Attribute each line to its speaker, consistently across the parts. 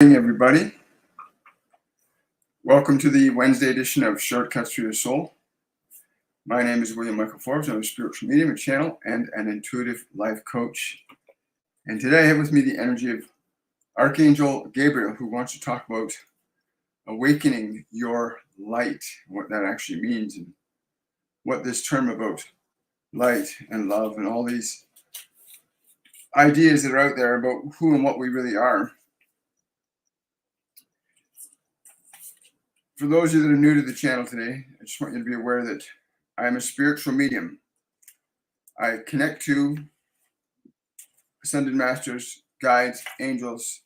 Speaker 1: Good morning, everybody. Welcome to the Wednesday edition of Shortcuts to Your Soul. My name is William Michael Forbes. I'm a spiritual medium, a channel, and an intuitive life coach. And today I have with me the energy of Archangel Gabriel, who wants to talk about awakening your light, what that actually means, and what this term about light and love and all these ideas that are out there about who and what we really are. For those of you that are new to the channel today, I just want you to be aware that I am a spiritual medium. I connect to ascended masters, guides, angels,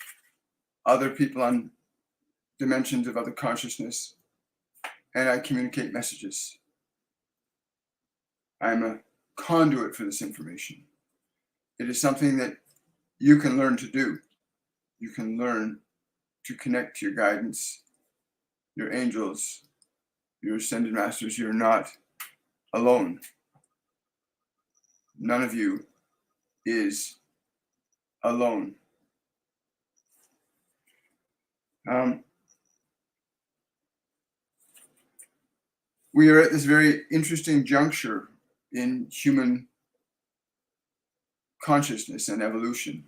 Speaker 1: other people on dimensions of other consciousness, and I communicate messages. I'm a conduit for this information. It is something that you can learn to do. You can learn to connect to your guidance, your angels, your ascended masters. You're not alone. None of you is alone. We are at this very interesting juncture in human consciousness and evolution.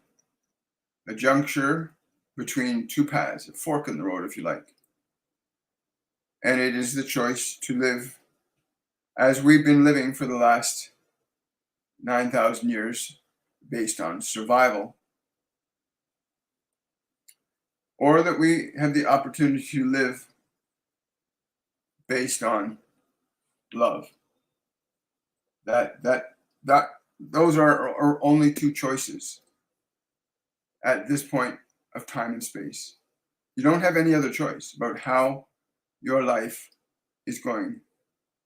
Speaker 1: A juncture between two paths, a fork in the road, if you like. And it is the choice to live as we've been living for the last 9,000 years, based on survival, or that we have the opportunity to live based on love. Those are our only two choices at this point of time and space. You don't have any other choice about how your life is going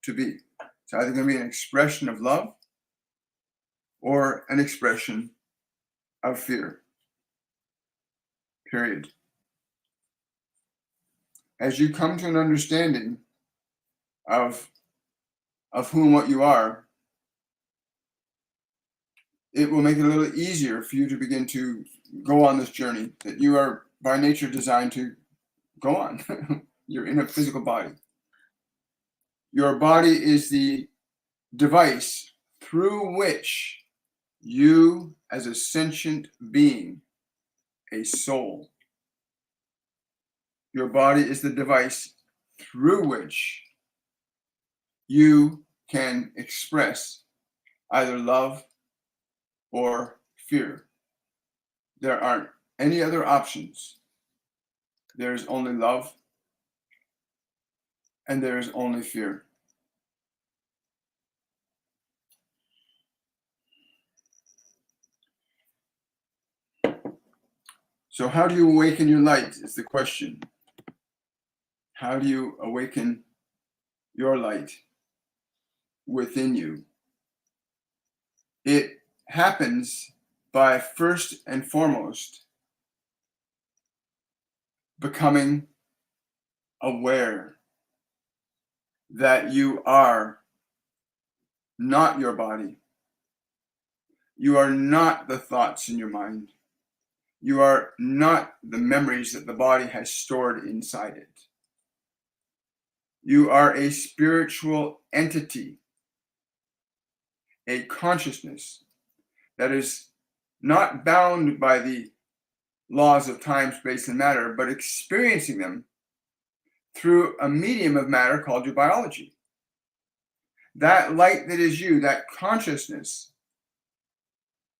Speaker 1: to be. It's either going to be an expression of love or an expression of fear. Period. As you come to an understanding of who and what you are, it will make it a little easier for you to begin to go on this journey that you are by nature designed to go on. You're in a physical body. Your body is the device through which you, as a sentient being, a soul, your body is the device through which you can express either love or fear. There aren't any other options. There is only love and there is only fear. So how do you awaken your light is the question. How do you awaken your light within you? It happens by first and foremost becoming aware that you are not your body. You are not the thoughts in your mind. You are not the memories that the body has stored inside it. You are a spiritual entity, a consciousness that is not bound by the laws of time, space, and matter, but experiencing them through a medium of matter called your biology. That light that is you, that consciousness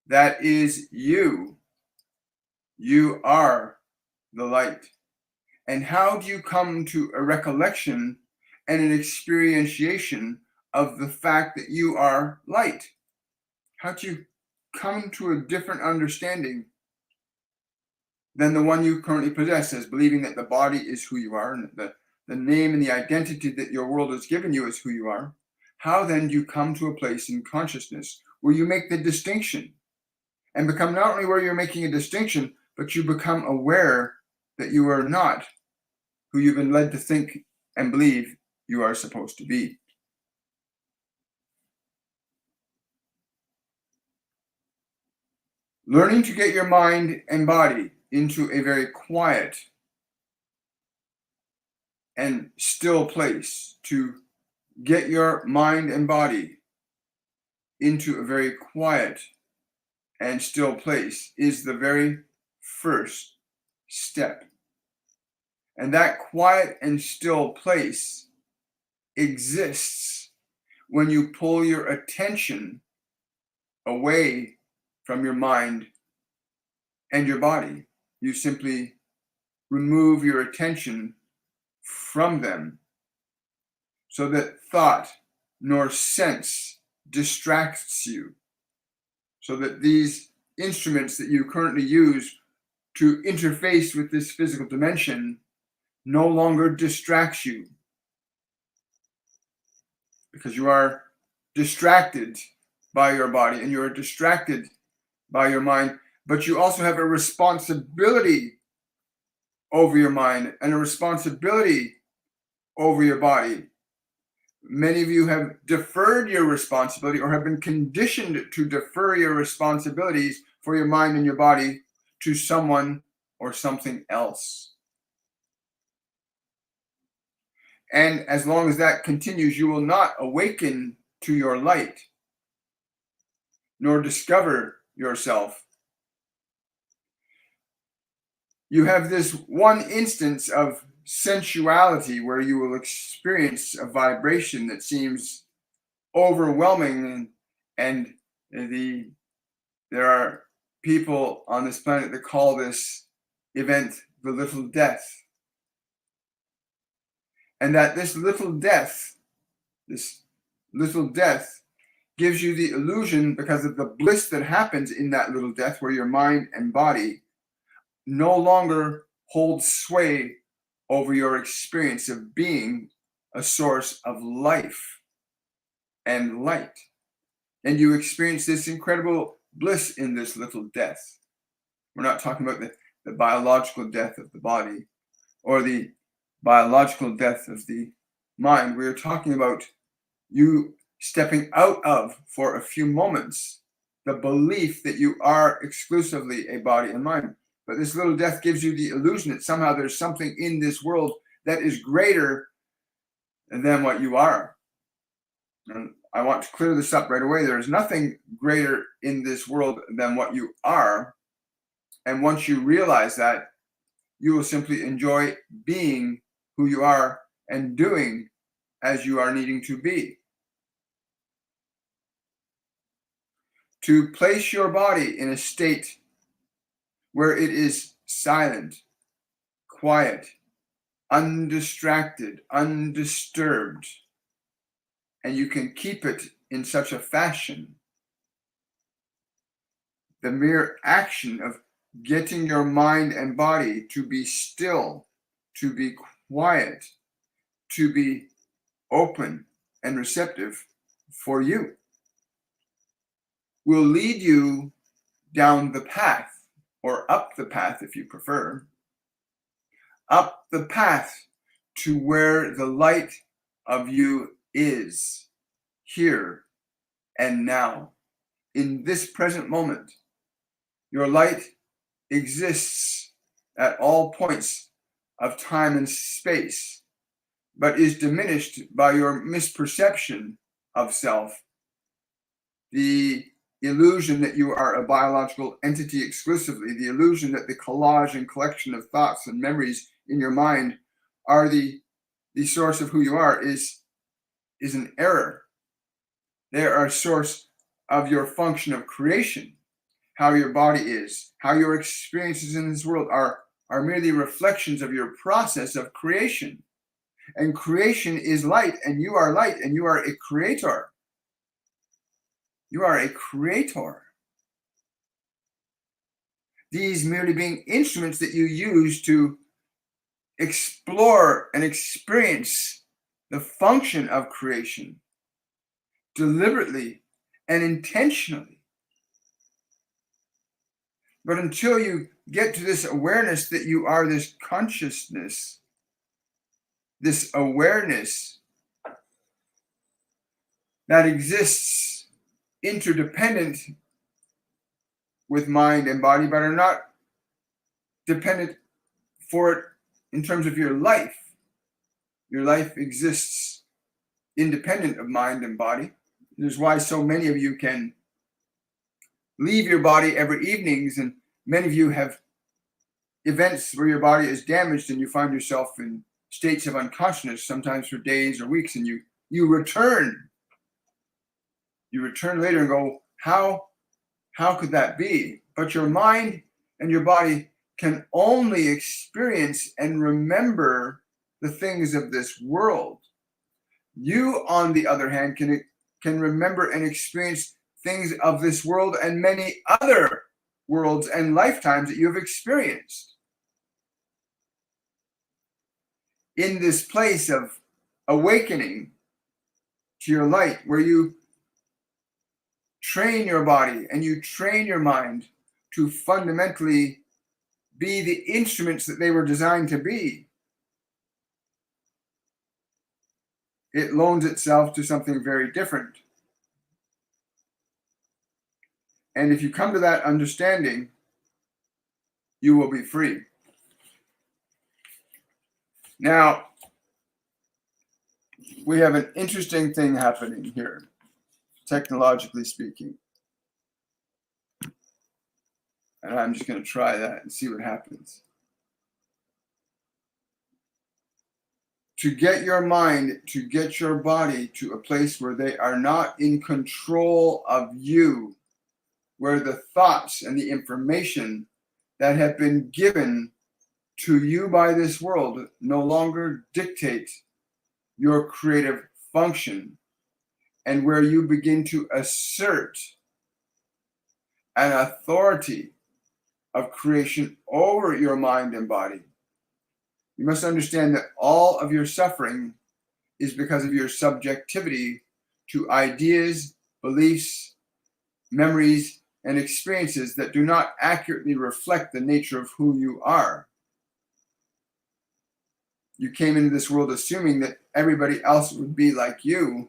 Speaker 1: that is you, you are the light. And how do you come to a recollection and an experientiation of the fact that you are light? How do you come to a different understanding than the one you currently possess, as believing that the body is who you are and that the name and the identity that your world has given you is who you are? How then do you come to a place in consciousness where you make the distinction and become not only where you're making a distinction, but you become aware that you are not who you've been led to think and believe you are supposed to be? Learning to get your mind and body into a very quiet and still place, to get your mind and body into a very quiet and still place, is the very first step. And that quiet and still place exists when you pull your attention away from your mind and your body. You simply remove your attention from them so that thought nor sense distracts you, so that these instruments that you currently use to interface with this physical dimension no longer distracts you, because you are distracted by your body and you are distracted by your mind, but you also have a responsibility over your mind and a responsibility over your body. Many of you have deferred your responsibility or have been conditioned to defer your responsibilities for your mind and your body to someone or something else. And as long as that continues, you will not awaken to your light, nor discover yourself. You have this one instance of sensuality where you will experience a vibration that seems overwhelming, and there are people on this planet that call this event the little death. And that this little death gives you the illusion, because of the bliss that happens in that little death, where your mind and body no longer hold sway over your experience of being a source of life and light. And you experience this incredible bliss in this little death. We're not talking about the biological death of the body or the biological death of the mind. We're talking about you stepping out of, for a few moments, the belief that you are exclusively a body and mind. But this little death gives you the illusion that somehow there's something in this world that is greater than what you are. And I want to clear this up right away. There is nothing greater in this world than what you are. And once you realize that, you will simply enjoy being who you are and doing as you are needing to be. To place your body in a state where it is silent, quiet, undistracted, undisturbed, and you can keep it in such a fashion. The mere action of getting your mind and body to be still, to be quiet, to be open and receptive for you, will lead you down the path, or up the path if you prefer, up the path to where the light of you is, here and now, in this present moment. Your light exists at all points of time and space, but is diminished by your misperception of self, the illusion that you are a biological entity exclusively, the illusion that the collage and collection of thoughts and memories in your mind are the source of who you are, is an error. They are a source of your function of creation. How your body is, how your experiences in this world are merely reflections of your process of creation. And creation is light, and you are light, and you are a creator. You are a creator. These merely being instruments that you use to explore and experience the function of creation deliberately and intentionally. But until you get to this awareness that you are this consciousness, this awareness that exists interdependent with mind and body, but are not dependent for it in terms of your life. Your life exists independent of mind and body. This is why so many of you can leave your body every evenings, and many of you have events where your body is damaged and you find yourself in states of unconsciousness, sometimes for days or weeks, and you return. You return later and go, how could that be? But your mind and your body can only experience and remember the things of this world. You, on the other hand, can remember and experience things of this world and many other worlds and lifetimes that you have experienced. In this place of awakening to your light, where you train your body and you train your mind to fundamentally be the instruments that they were designed to be, it loans itself to something very different. And if you come to that understanding, you will be free. Now, we have an interesting thing happening here, technologically speaking. And I'm just going to try that and see what happens. To get your mind, to get your body to a place where they are not in control of you, where the thoughts and the information that have been given to you by this world no longer dictate your creative function, and where you begin to assert an authority of creation over your mind and body. You must understand that all of your suffering is because of your subjectivity to ideas, beliefs, memories, and experiences that do not accurately reflect the nature of who you are. You came into this world assuming that everybody else would be like you,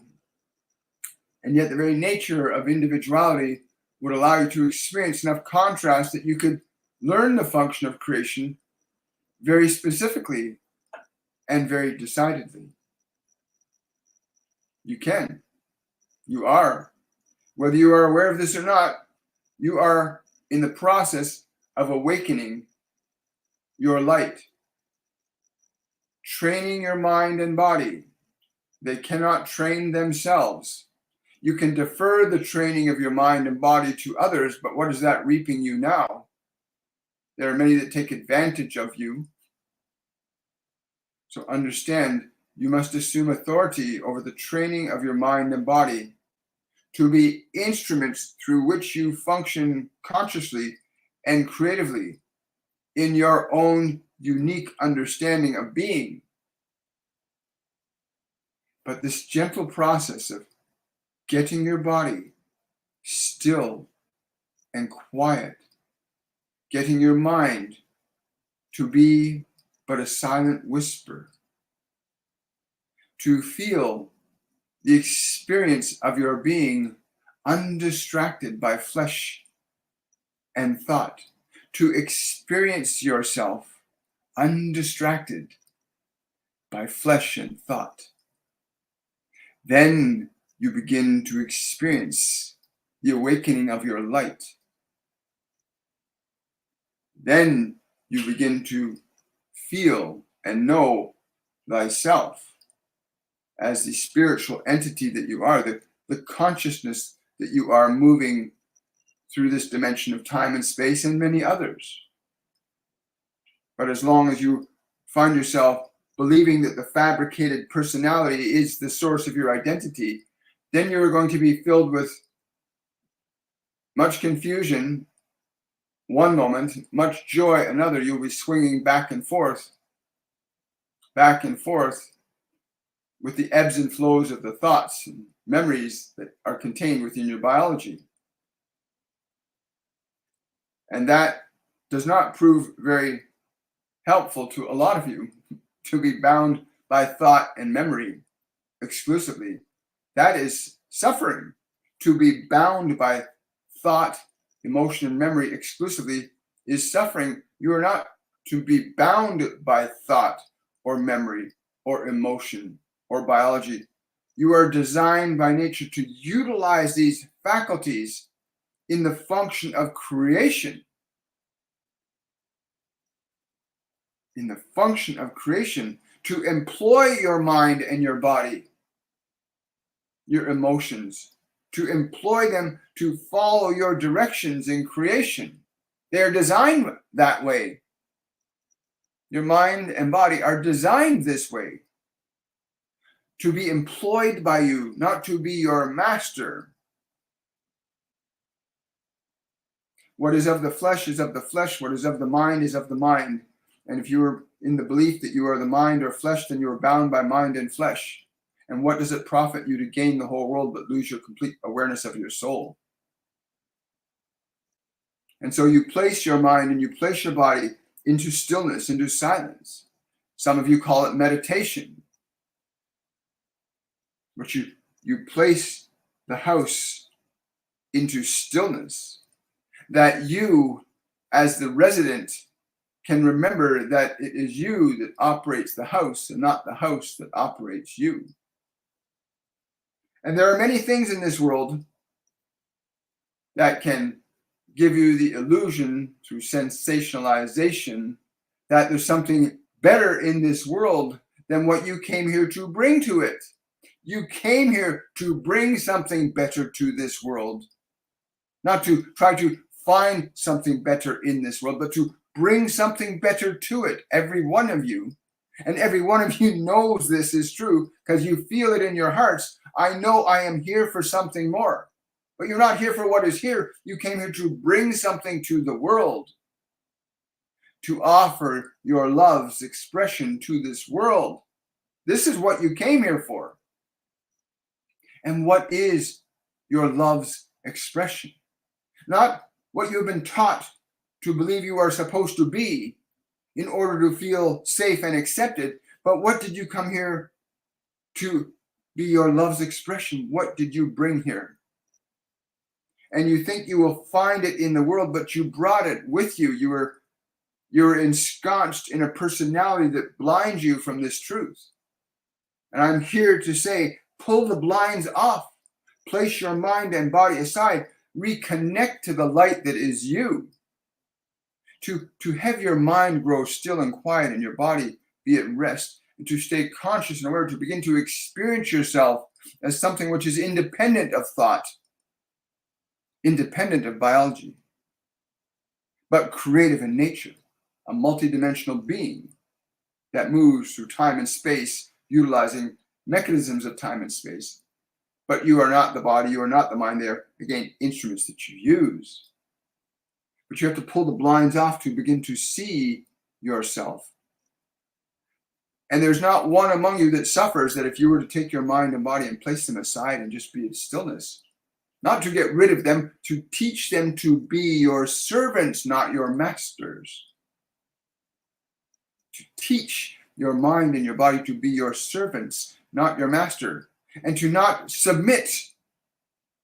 Speaker 1: and yet the very nature of individuality would allow you to experience enough contrast that you could learn the function of creation very specifically and very decidedly. You can. You are. Whether you are aware of this or not, you are in the process of awakening your light, training your mind and body. They cannot train themselves. You can defer the training of your mind and body to others, but what is that reaping you now? There are many that take advantage of you. So understand, you must assume authority over the training of your mind and body to be instruments through which you function consciously and creatively in your own unique understanding of being. But this gentle process of getting your body still and quiet, getting your mind to be but a silent whisper, to feel the experience of your being undistracted by flesh and thought, to experience yourself undistracted by flesh and thought. Then you begin to experience the awakening of your light. Then you begin to feel and know thyself as the spiritual entity that you are, the consciousness that you are moving through this dimension of time and space and many others. But as long as you find yourself believing that the fabricated personality is the source of your identity, then you're going to be filled with much confusion one moment, much joy another. You'll be swinging back and forth with the ebbs and flows of the thoughts and memories that are contained within your biology. And that does not prove very helpful to a lot of you, to be bound by thought and memory exclusively. That is suffering. To be bound by thought, emotion, and memory exclusively is suffering. You are not to be bound by thought or memory or emotion or biology. You are designed by nature to utilize these faculties in the function of creation. In the function of creation, to employ your mind and your body, your emotions, to employ them to follow your directions in creation. They are designed that way. Your mind and body are designed this way, to be employed by you, not to be your master. What is of the flesh is of the flesh. What is of the mind is of the mind. And if you are in the belief that you are the mind or flesh, then you are bound by mind and flesh. And what does it profit you to gain the whole world but lose your complete awareness of your soul? And so you place your mind and you place your body into stillness, into silence. Some of you call it meditation. But you place the house into stillness, that you, as the resident, can remember that it is you that operates the house and not the house that operates you. And there are many things in this world that can give you the illusion through sensationalization that there's something better in this world than what you came here to bring to it. You came here to bring something better to this world, not to try to find something better in this world, but to bring something better to it, every one of you. And every one of you knows this is true because you feel it in your hearts. I know I am here for something more. But you're not here for what is here. You came here to bring something to the world, to offer your love's expression to this world. This is what you came here for. And what is your love's expression? Not what you've been taught to believe you are supposed to be in order to feel safe and accepted, but what did you come here to be your love's expression? What did you bring here? And you think you will find it in the world, but you brought it with you. You were ensconced in a personality that blinds you from this truth. And I'm here to say, pull the blinds off, place your mind and body aside, reconnect to the light that is you. To have your mind grow still and quiet and your body be at rest, and to stay conscious and aware, to begin to experience yourself as something which is independent of thought, independent of biology, but creative in nature, a multidimensional being that moves through time and space, utilizing mechanisms of time and space. But you are not the body, you are not the mind. They are, again, instruments that you use. But you have to pull the blinds off to begin to see yourself. And there's not one among you that suffers that if you were to take your mind and body and place them aside and just be in stillness, not to get rid of them, to teach them to be your servants, not your masters. To teach your mind and your body to be your servants, not your master. And to not submit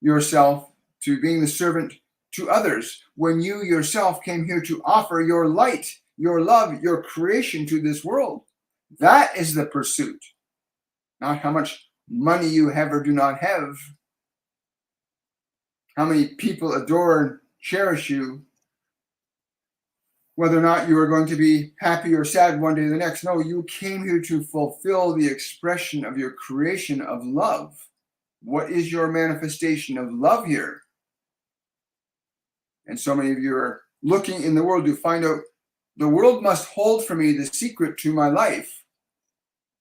Speaker 1: yourself to being the servant to others when you yourself came here to offer your light, your love, your creation to this world. That is the pursuit, not how much money you have or do not have, how many people adore and cherish you, whether or not you are going to be happy or sad one day or the next. No, you came here to fulfill the expression of your creation of love. What is your manifestation of love here? And so many of you are looking in the world to find out, the world must hold for me the secret to my life.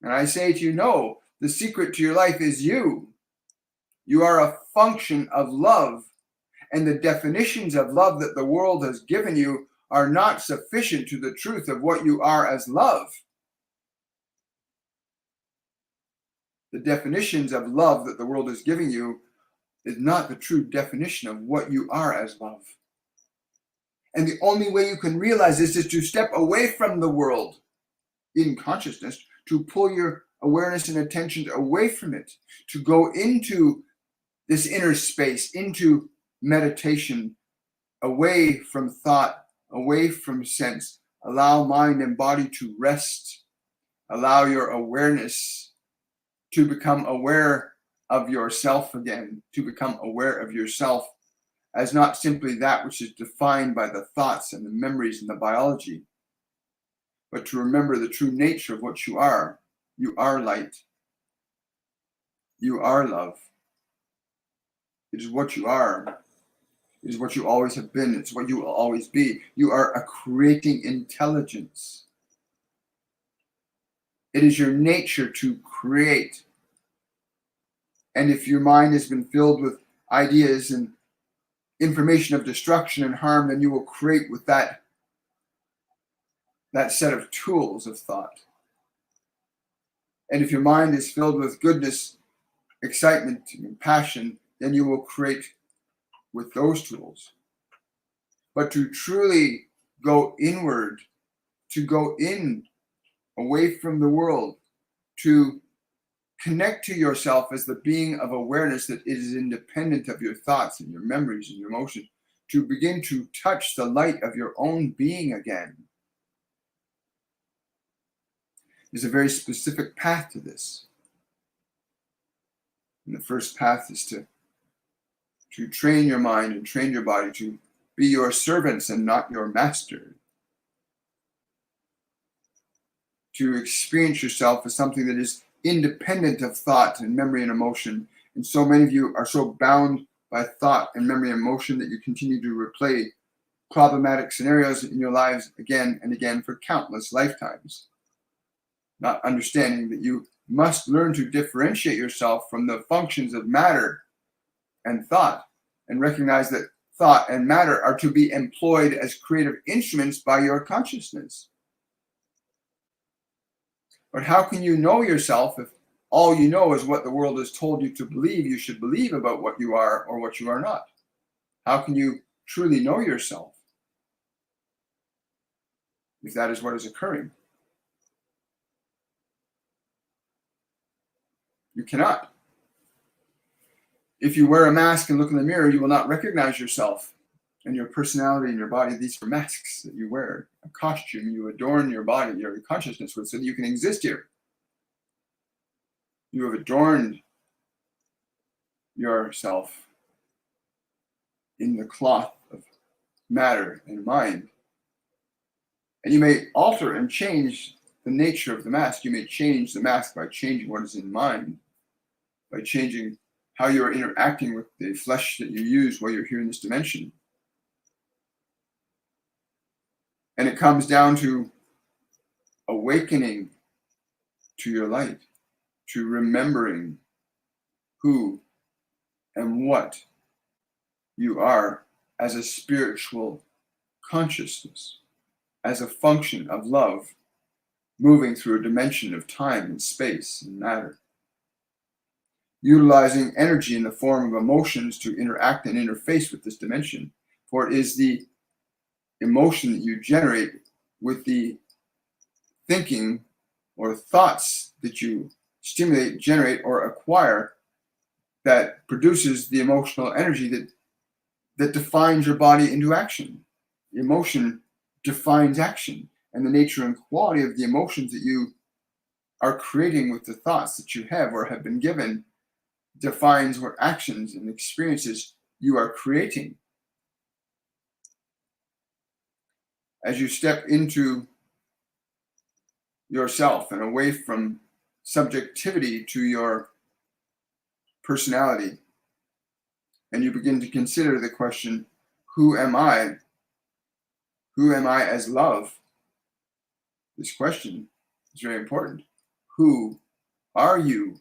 Speaker 1: And I say to you, no, the secret to your life is you. You are a function of love. And the definitions of love that the world has given you are not sufficient to the truth of what you are as love. The definitions of love that the world is giving you is not the true definition of what you are as love. And the only way you can realize this is to step away from the world in consciousness, to pull your awareness and attention away from it, to go into this inner space, into meditation, away from thought, away from sense, Allow mind and body to rest. Allow your awareness to become aware of yourself again, to become aware of yourself as not simply that which is defined by the thoughts and the memories and the biology, but to remember the true nature of what you are. You are light. You are love. It is what you are. It is what you always have been. It's what you will always be. You are a creating intelligence. It is your nature to create. And if your mind has been filled with ideas and information of destruction and harm, then you will create with that set of tools of thought. And if your mind is filled with goodness, excitement, and passion, then you will create with those tools. But to truly go inward, to go in, away from the world, to connect to yourself as the being of awareness that is independent of your thoughts and your memories and your emotions, to begin to touch the light of your own being again. There's a very specific path to this. And the first path is to train your mind and train your body to be your servants and not your master. To experience yourself as something that is independent of thought and memory and emotion. And so many of you are so bound by thought and memory and emotion that you continue to replay problematic scenarios in your lives again and again for countless lifetimes, not understanding that you must learn to differentiate yourself from the functions of matter and thought, and recognize that thought and matter are to be employed as creative instruments by your consciousness. But how can you know yourself if all you know is what the world has told you to believe you should believe about what you are or what you are not? How can you truly know yourself if that is what is occurring? You cannot. If you wear a mask and look in the mirror, you will not recognize yourself and your personality and your body. These are masks that you wear, a costume you adorn your body, your consciousness with, so that you can exist here. You have adorned yourself in the cloth of matter and mind. And you may alter and change the nature of the mask. You may change the mask by changing what is in mind, by changing how you are interacting with the flesh that you use while you're here in this dimension. And it comes down to awakening to your light, to remembering who and what you are as a spiritual consciousness, as a function of love, moving through a dimension of time and space and matter. Utilizing energy in the form of emotions to interact and interface with this dimension. For it is the emotion that you generate with the thinking or thoughts that you stimulate, generate, or acquire that produces the emotional energy that defines your body into action. The emotion defines action, and the nature and quality of the emotions that you are creating with the thoughts that you have or have been given defines what actions and experiences you are creating. As you step into yourself and away from subjectivity to your personality, and you begin to consider the question, who am I? Who am I as love? This question is very important. Who are you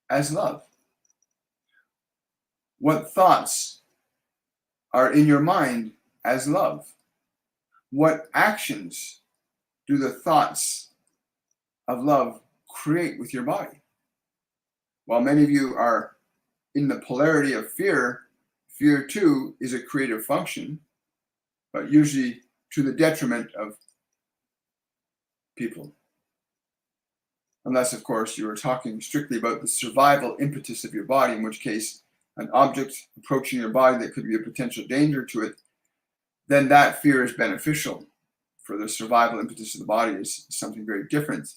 Speaker 1: as love? What thoughts are in your mind as love? What actions do the thoughts of love create with your body? While many of you are in the polarity of fear, fear too is a creative function, but usually to the detriment of people. Unless, of course, you are talking strictly about the survival impetus of your body, in which case an object approaching your body that could be a potential danger to it, then that fear is beneficial for the survival impetus of the body is something very different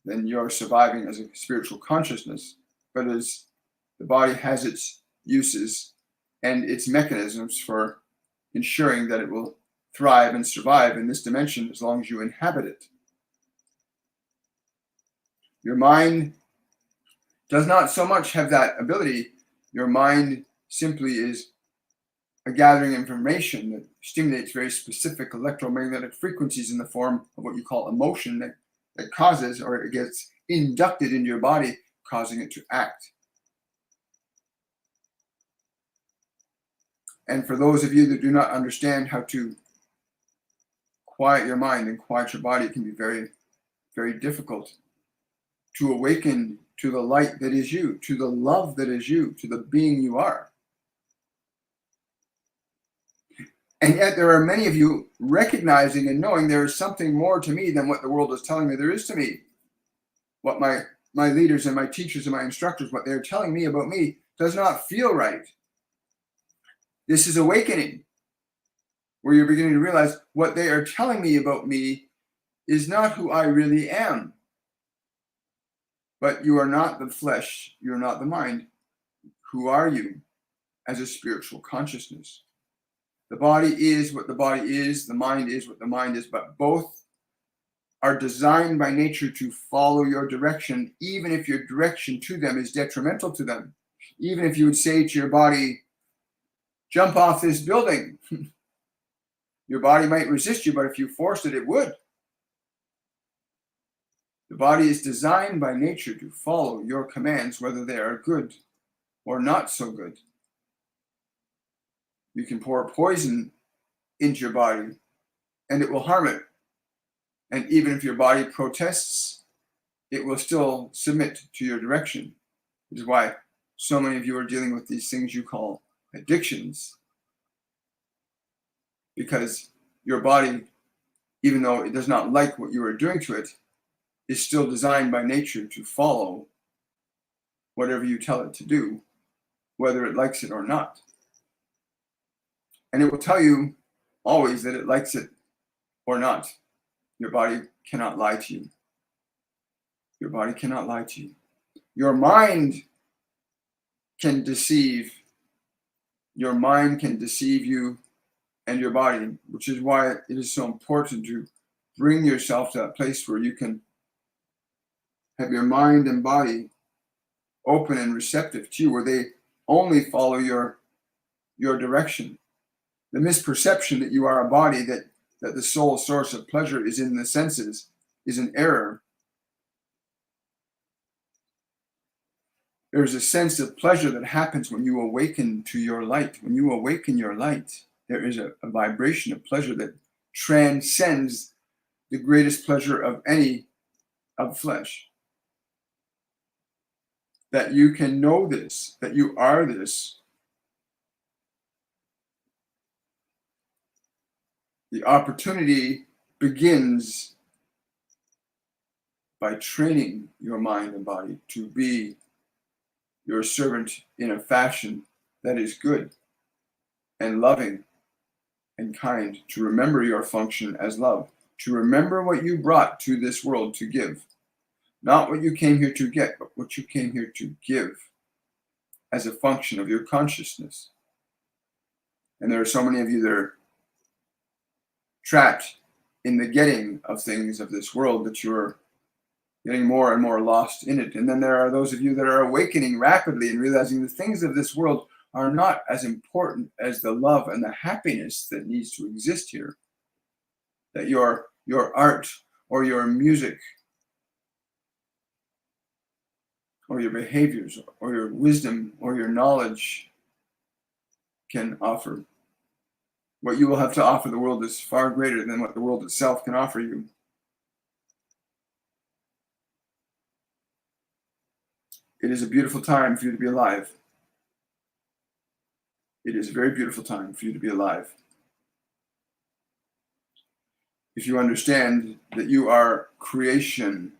Speaker 1: than your surviving as a spiritual consciousness. But as the body has its uses and its mechanisms for ensuring that it will thrive and survive in this dimension as long as you inhabit it. Your mind does not so much have that ability. Your mind simply is a gathering information that stimulates very specific electromagnetic frequencies in the form of what you call emotion that causes, or it gets inducted into your body, causing it to act. And for those of you that do not understand how to quiet your mind and quiet your body, it can be very, very difficult to awaken to the light that is you, to the love that is you, to the being you are. And yet there are many of you recognizing and knowing there is something more to me than what the world is telling me there is to me. What my leaders and my teachers and my instructors, what they're telling me about me does not feel right. This is awakening, where you're beginning to realize what they are telling me about me is not who I really am. But you are not the flesh, you are not the mind. Who are you as a spiritual consciousness? The body is what the body is, the mind is what the mind is, but both are designed by nature to follow your direction, even if your direction to them is detrimental to them. Even if you would say to your body, jump off this building, your body might resist you, but if you forced it, it would. The body is designed by nature to follow your commands, whether they are good or not so good. You can pour poison into your body and it will harm it. And even if your body protests, it will still submit to your direction. Which is why so many of you are dealing with these things you call addictions. Because your body, even though it does not like what you are doing to it, is still designed by nature to follow whatever you tell it to do, whether it likes it or not. And it will tell you always that it likes it or not. Your body cannot lie to you. Your body cannot lie to you. Your mind can deceive. Your mind can deceive you and your body, which is why it is so important to bring yourself to that place where you can have your mind and body open and receptive to you, where they only follow your direction. The misperception that you are a body, that the sole source of pleasure is in the senses, is an error. There's a sense of pleasure that happens when you awaken to your light. When you awaken your light, there is a vibration of pleasure that transcends the greatest pleasure of any of flesh. That you can know this, that you are this. The opportunity begins by training your mind and body to be your servant in a fashion that is good and loving and kind, to remember your function as love, to remember what you brought to this world to give. Not what you came here to get, but what you came here to give as a function of your consciousness. And there are so many of you that are trapped in the getting of things of this world that you're getting more and more lost in it. And then there are those of you that are awakening rapidly and realizing the things of this world are not as important as the love and the happiness that needs to exist here. That your art or your music or your behaviors or your wisdom or your knowledge can offer. What you will have to offer the world is far greater than what the world itself can offer you. It is a beautiful time for you to be alive. It is a very beautiful time for you to be alive. If you understand that you are creation,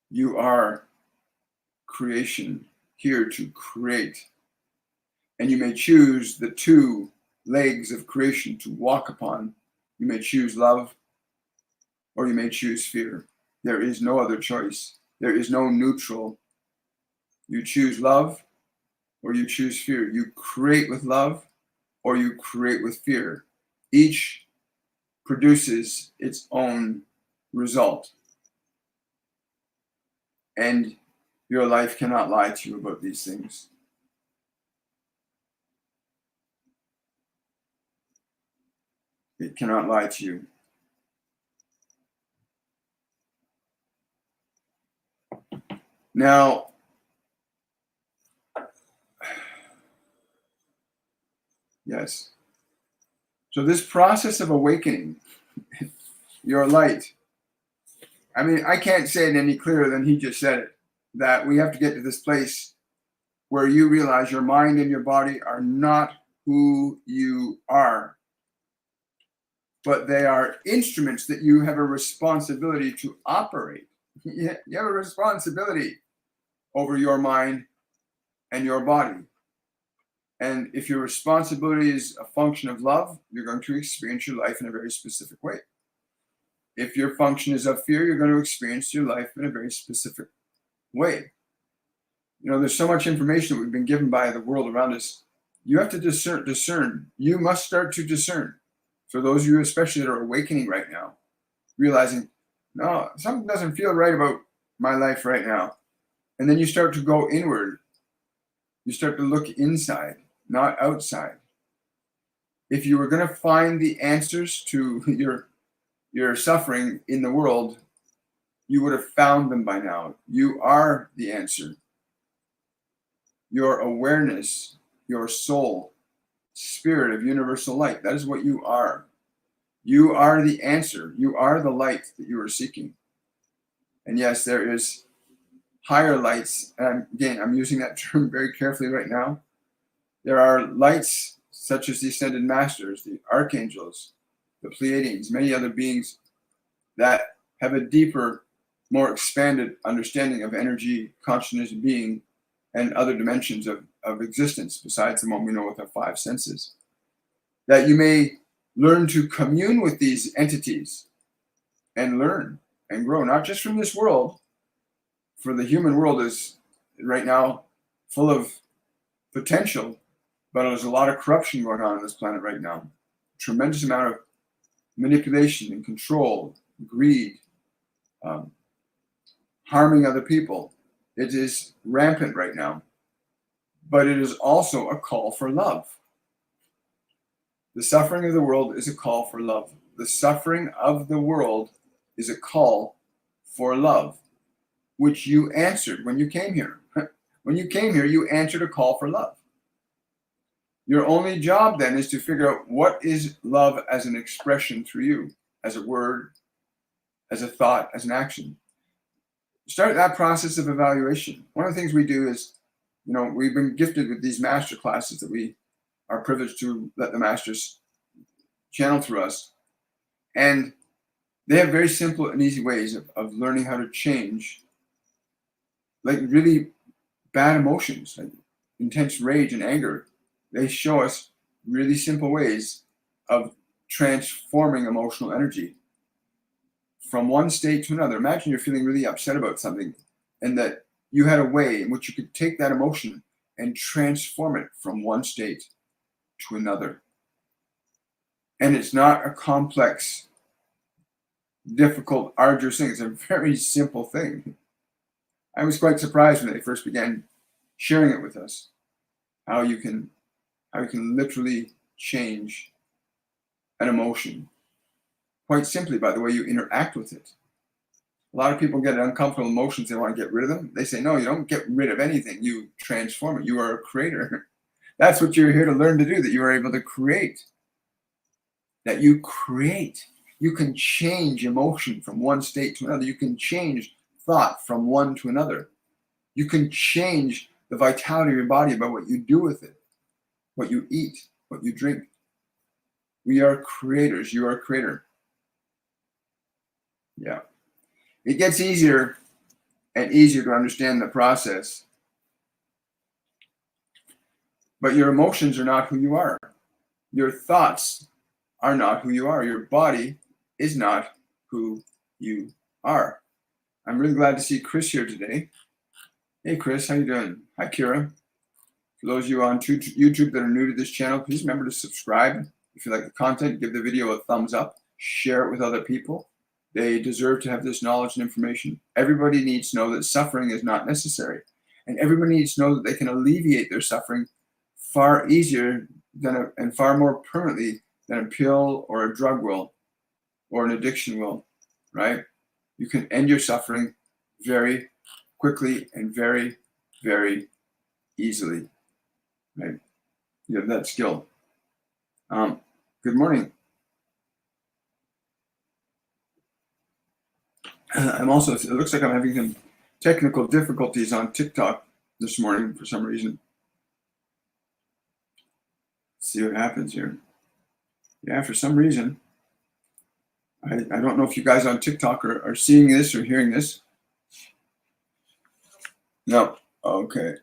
Speaker 1: you are creation here to create. And you may choose the two legs of creation to walk upon You may choose love, or you may choose fear. There is no other choice. There is no neutral. You choose love, or you choose fear. You create with love, or you create with fear. Each produces its own result. And your life cannot lie to you about these things. It cannot lie to you. Now, yes. So this process of awakening your light, I mean, I can't say it any clearer than he just said it, that we have to get to this place where you realize your mind and your body are not who you are, but they are instruments that you have a responsibility to operate. You have a responsibility over your mind and your body. And if your responsibility is a function of love, you're going to experience your life in a very specific way. If your function is of fear, you're going to experience your life in a very specific way. You know, there's so much information that we've been given by the world around us. You have to discern. You must start to discern. For those of you especially that are awakening right now, realizing, no, something doesn't feel right about my life right now. And then you start to go inward. You start to look inside, not outside. If you were going to find the answers to your suffering in the world, you would have found them by now. You are the answer. Your awareness, your soul, spirit of universal light, that is what you are. You are the answer. You are the light that you are seeking. And yes, there is higher lights. And again, I'm using that term very carefully right now. There are lights such as the Ascended Masters, the Archangels, the Pleiadians, many other beings that have a deeper, more expanded understanding of energy, consciousness, being, and other dimensions of existence besides the one we know with our five senses. That you may learn to commune with these entities and learn and grow, not just from this world, for the human world is right now full of potential, but there's a lot of corruption going on this planet right now. A tremendous amount of manipulation and control, greed, harming other people. It is rampant right now, but it is also a call for love. The suffering of the world is a call for love. The suffering of the world is a call for love, which you answered when you came here. When you came here, you answered a call for love. Your only job then is to figure out what is love as an expression through you, as a word, as a thought, as an action. Start that process of evaluation. One of the things we do is, you know, we've been gifted with these master classes that we are privileged to let the masters channel through us. And they have very simple and easy ways of learning how to change like really bad emotions, like intense rage and anger. They show us really simple ways of transforming emotional energy from one state to another. Imagine you're feeling really upset about something and that you had a way in which you could take that emotion and transform it from one state to another. And it's not a complex, difficult, arduous thing. It's a very simple thing. I was quite surprised when they first began sharing it with us, how you can literally change an emotion quite simply by the way you interact with it. A lot of people get uncomfortable emotions. They want to get rid of them. They say, no, you don't get rid of anything. You transform it. You are a creator. That's what you're here to learn to do, that you are able to create. That you create. You can change emotion from one state to another. You can change thought from one to another. You can change the vitality of your body by what you do with it, what you eat, what you drink. We are creators. You are a creator. Yeah. It gets easier and easier to understand the process. But your emotions are not who you are. Your thoughts are not who you are. Your body is not who you are. I'm really glad to see Chris here today. Hey, Chris, how you doing? Hi, Kira. For those of you on YouTube that are new to this channel, please remember to subscribe. If you like the content, give the video a thumbs up. Share it with other people. They deserve to have this knowledge and information. Everybody needs to know that suffering is not necessary. And everybody needs to know that they can alleviate their suffering far easier and far more permanently than a pill or a drug will, or an addiction will, right? You can end your suffering very quickly and very, very easily, right? You have that skill. Good morning. I'm also, it looks like I'm having some technical difficulties on TikTok this morning for some reason. Let's see what happens here. Yeah, for some reason, I don't know if you guys on TikTok are seeing this or hearing this. No, okay.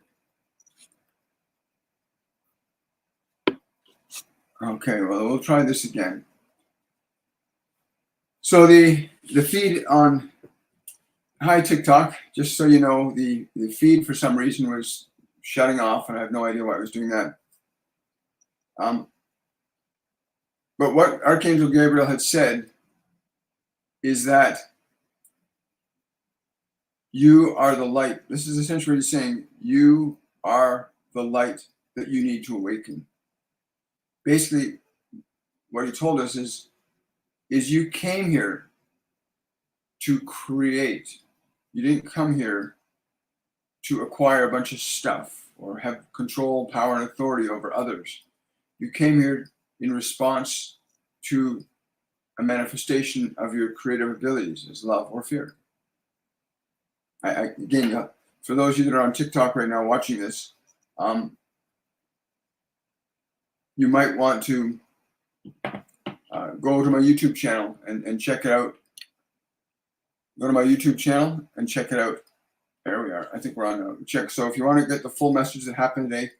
Speaker 1: Okay, well, we'll try this again. So the feed on, hi TikTok, just so you know, the feed for some reason was shutting off, and I have no idea why it was doing that. But what Archangel Gabriel had said is that you are the light. This is essentially what he's saying. You are the light that you need to awaken. Basically, what he told us is you came here to create. You didn't come here to acquire a bunch of stuff or have control, power, and authority over others. You came here in response to a manifestation of your creative abilities as love or fear. Again, for those of you that are on TikTok right now watching this, you might want to go to my YouTube channel and check it out. Go to my YouTube channel and check it out. There we are. I think we're on now. Check. So if you want to get the full message that happened today,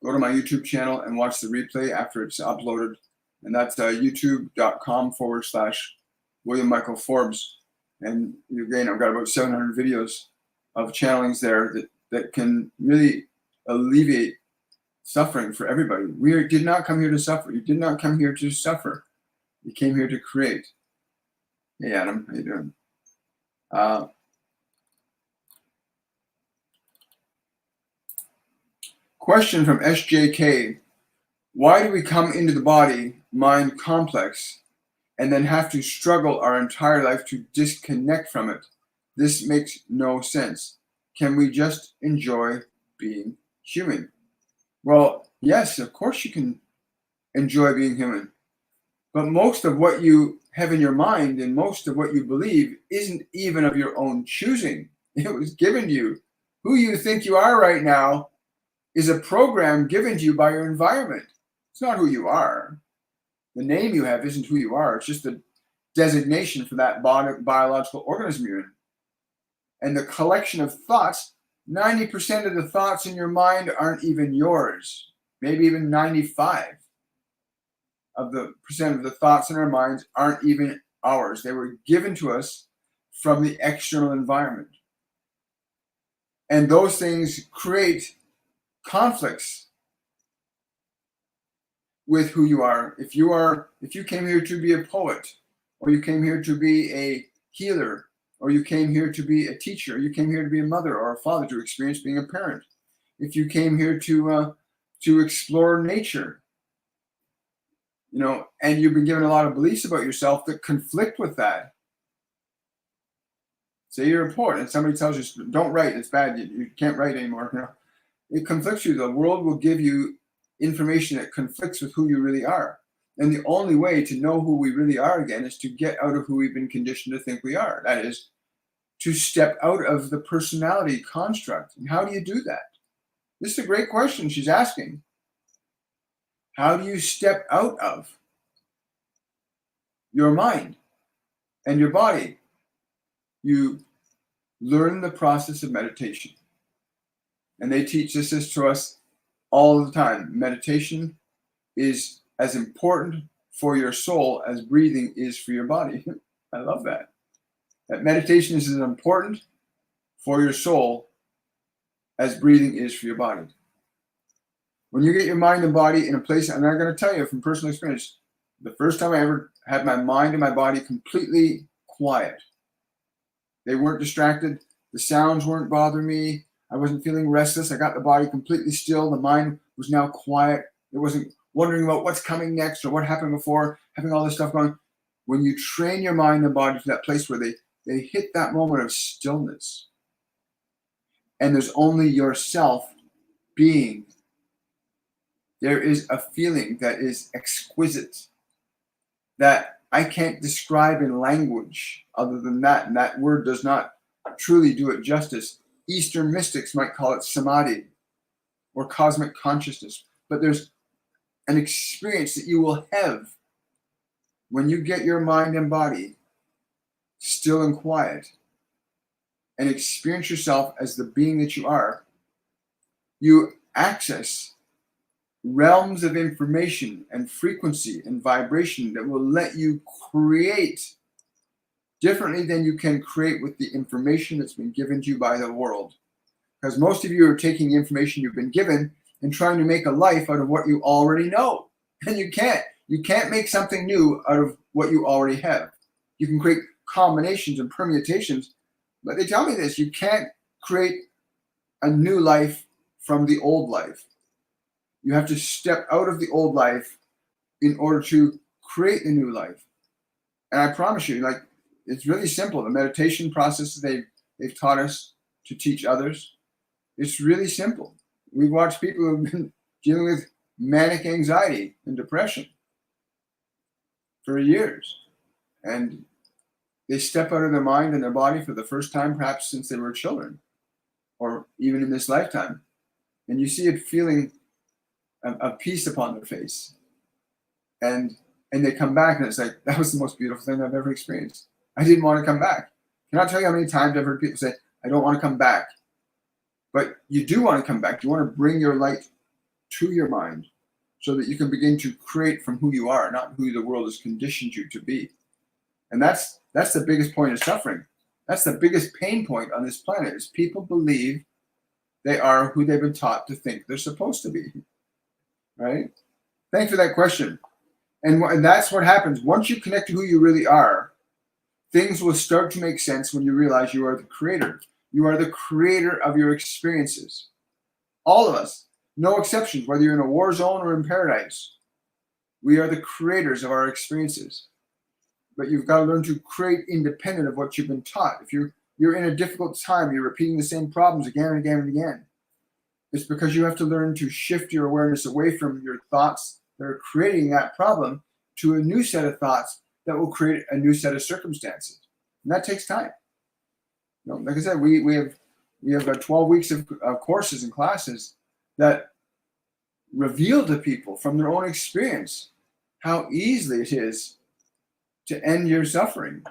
Speaker 1: go to my YouTube channel and watch the replay after it's uploaded. And that's youtube.com/William Michael Forbes. And again, I've got about 700 videos of channelings there that can really alleviate suffering for everybody. We did not come here to suffer. You did not come here to suffer. You came here to create. Hey, Adam, how you doing? Question from SJK. Why do we come into the body-mind complex and then have to struggle our entire life to disconnect from it? This makes no sense. Can we just enjoy being human? Well, yes, of course you can enjoy being human. But most of what you have in your mind and most of what you believe isn't even of your own choosing. It was given to you. Who you think you are right now is a program given to you by your environment. It's not who you are. The name you have isn't who you are. It's just a designation for that biological organism you're in. And the collection of thoughts, 90% of the thoughts in your mind aren't even yours. Maybe even 95% of the thoughts in our minds aren't even ours. They were given to us from the external environment. And those things create conflicts with who you are. If you came here to be a poet, or you came here to be a healer, or you came here to be a teacher, you came here to be a mother or a father, to experience being a parent. If you came here to explore nature, and you've been given a lot of beliefs about yourself that conflict with that. Say you're a poet and somebody tells you, don't write, it's bad, you can't write anymore. It conflicts you. The world will give you information that conflicts with who you really are. And the only way to know who we really are again is to get out of who we've been conditioned to think we are. That is, to step out of the personality construct. And how do you do that? This is a great question she's asking. How do you step out of your mind and your body? You learn the process of meditation. And they teach this to us all the time. Meditation is as important for your soul as breathing is for your body. I love that. That meditation is as important for your soul as breathing is for your body. When you get your mind and body in a place, and I'm going to tell you from personal experience, the first time I ever had my mind and my body completely quiet, they weren't distracted, the sounds weren't bothering me, I wasn't feeling restless, I got the body completely still, the mind was now quiet, it wasn't wondering about what's coming next or what happened before, having all this stuff going. When you train your mind and body to that place where they hit that moment of stillness, and there's only yourself being, there is a feeling that is exquisite, that I can't describe in language other than that, and that word does not truly do it justice. Eastern mystics might call it samadhi or cosmic consciousness, but there's an experience that you will have when you get your mind and body still and quiet and experience yourself as the being that you are. You access realms of information and frequency and vibration that will let you create differently than you can create with the information that's been given to you by the world. Because most of you are taking the information you've been given and trying to make a life out of what you already know. And you can't. You can't make something new out of what you already have. You can create combinations and permutations, but they tell me this, you can't create a new life from the old life. You have to step out of the old life in order to create the new life. And I promise you, like, it's really simple. The meditation processes they've taught us to teach others, it's really simple. We've watched people who've been dealing with manic anxiety and depression for years, and they step out of their mind and their body for the first time, perhaps since they were children, or even in this lifetime, and you see it feeling a peace upon their face, and they come back, and it's like, that was the most beautiful thing I've ever experienced. I didn't want to come back. Can I tell you how many times I've heard people say, I don't want to come back? But you do want to come back. You want to bring your light to your mind so that you can begin to create from who you are, not who the world has conditioned you to be. And that's the biggest point of suffering. That's the biggest pain point on this planet, is people believe they are who they've been taught to think they're supposed to be. Right? Thanks for that question. And that's what happens. Once you connect to who you really are, things will start to make sense when you realize you are the creator. You are the creator of your experiences. All of us, no exceptions, whether you're in a war zone or in paradise. We are the creators of our experiences. But you've got to learn to create independent of what you've been taught. If you're in a difficult time, you're repeating the same problems again and again and again. It's because you have to learn to shift your awareness away from your thoughts that are creating that problem to a new set of thoughts that will create a new set of circumstances. And that takes time. You know, like I said, we have 12 weeks of courses and classes that reveal to people from their own experience how easily it is to end your suffering,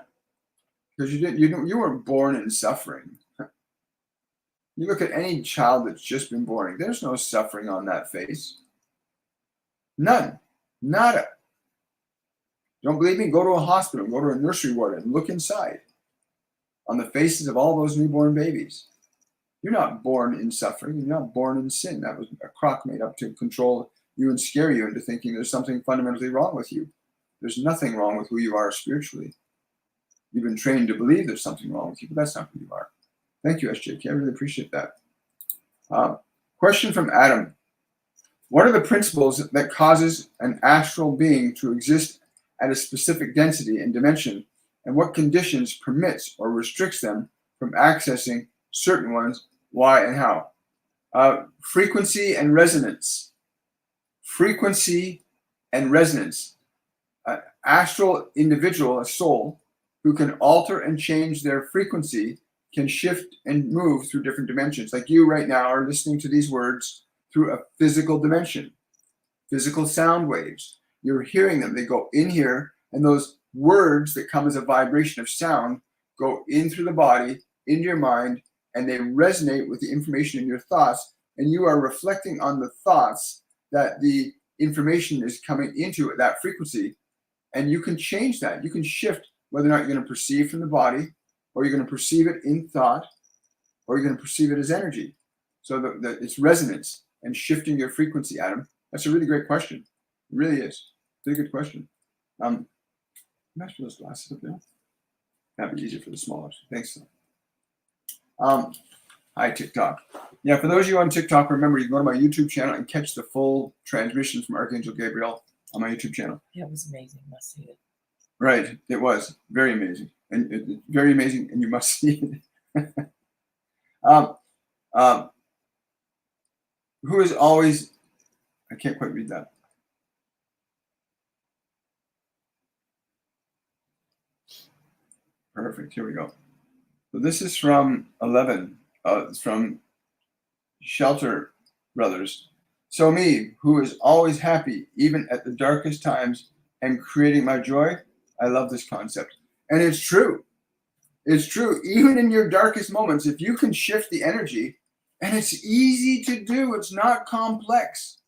Speaker 1: because you weren't born in suffering. You look at any child that's just been born, there's no suffering on that face. None. Nada. Don't believe me? Go to a hospital, go to a nursery ward and look inside on the faces of all those newborn babies. You're not born in suffering. You're not born in sin. That was a crock made up to control you and scare you into thinking there's something fundamentally wrong with you. There's nothing wrong with who you are spiritually. You've been trained to believe there's something wrong with you, but that's not who you are. Thank you, SJK. I really appreciate that. Question from Adam. What are the principles that causes an astral being to exist at a specific density and dimension, and what conditions permits or restricts them from accessing certain ones? Why and how? Frequency and resonance. Frequency and resonance. Astral individual, a soul, who can alter and change their frequency, can shift and move through different dimensions. Like you right now are listening to these words through a physical dimension, physical sound waves. You're hearing them. They go in here, and those words that come as a vibration of sound go in through the body, into your mind, and they resonate with the information in your thoughts, and you are reflecting on the thoughts that the information is coming into at that frequency. And you can change that. You can shift whether or not you're going to perceive from the body, or you're going to perceive it in thought, or you're going to perceive it as energy. So that it's resonance and shifting your frequency, Adam. That's a really great question. It really is. Really good question. Can I put those glasses up there? That'd be easier for the smaller. Thanks. Hi, TikTok. Yeah, for those of you on TikTok, remember, you can go to my YouTube channel and catch the full transmission from Archangel Gabriel on my YouTube channel.
Speaker 2: Yeah, it was amazing. Must see it.
Speaker 1: Right. It was very amazing. And very amazing, and you must see it. Who is always, I can't quite read that. Perfect. Here we go. So this is from 11. It's from Shelter Brothers. So me, who is always happy, even at the darkest times, and creating my joy. I love this concept. And it's true. It's true. Even in your darkest moments, if you can shift the energy, and it's easy to do, it's not complex.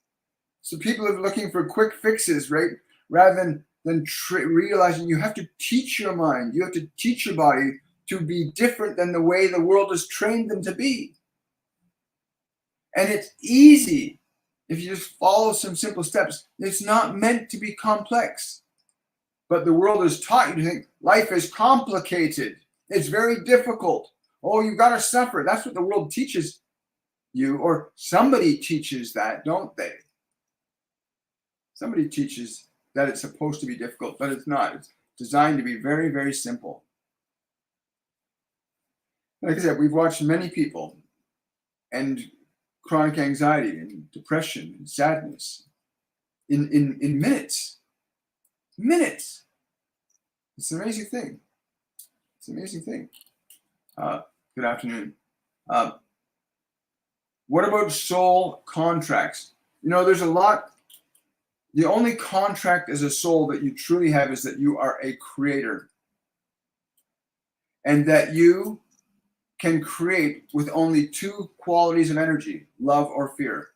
Speaker 1: So people are looking for quick fixes, right? Rather than realizing you have to teach your mind, you have to teach your body to be different than the way the world has trained them to be. And it's easy if you just follow some simple steps. It's not meant to be complex. But the world has taught you to think life is complicated. It's very difficult. Oh, you've got to suffer. That's what the world teaches you, or somebody teaches that, don't they? Somebody teaches that it's supposed to be difficult, but it's not. It's designed to be very, very simple. Like I said, we've watched many people and chronic anxiety and depression and sadness in minutes. Minutes. It's an amazing thing. It's an amazing thing. Good afternoon. What about soul contracts? You know, there's a lot. The only contract as a soul that you truly have is that you are a creator. And that you can create with only two qualities of energy, love or fear.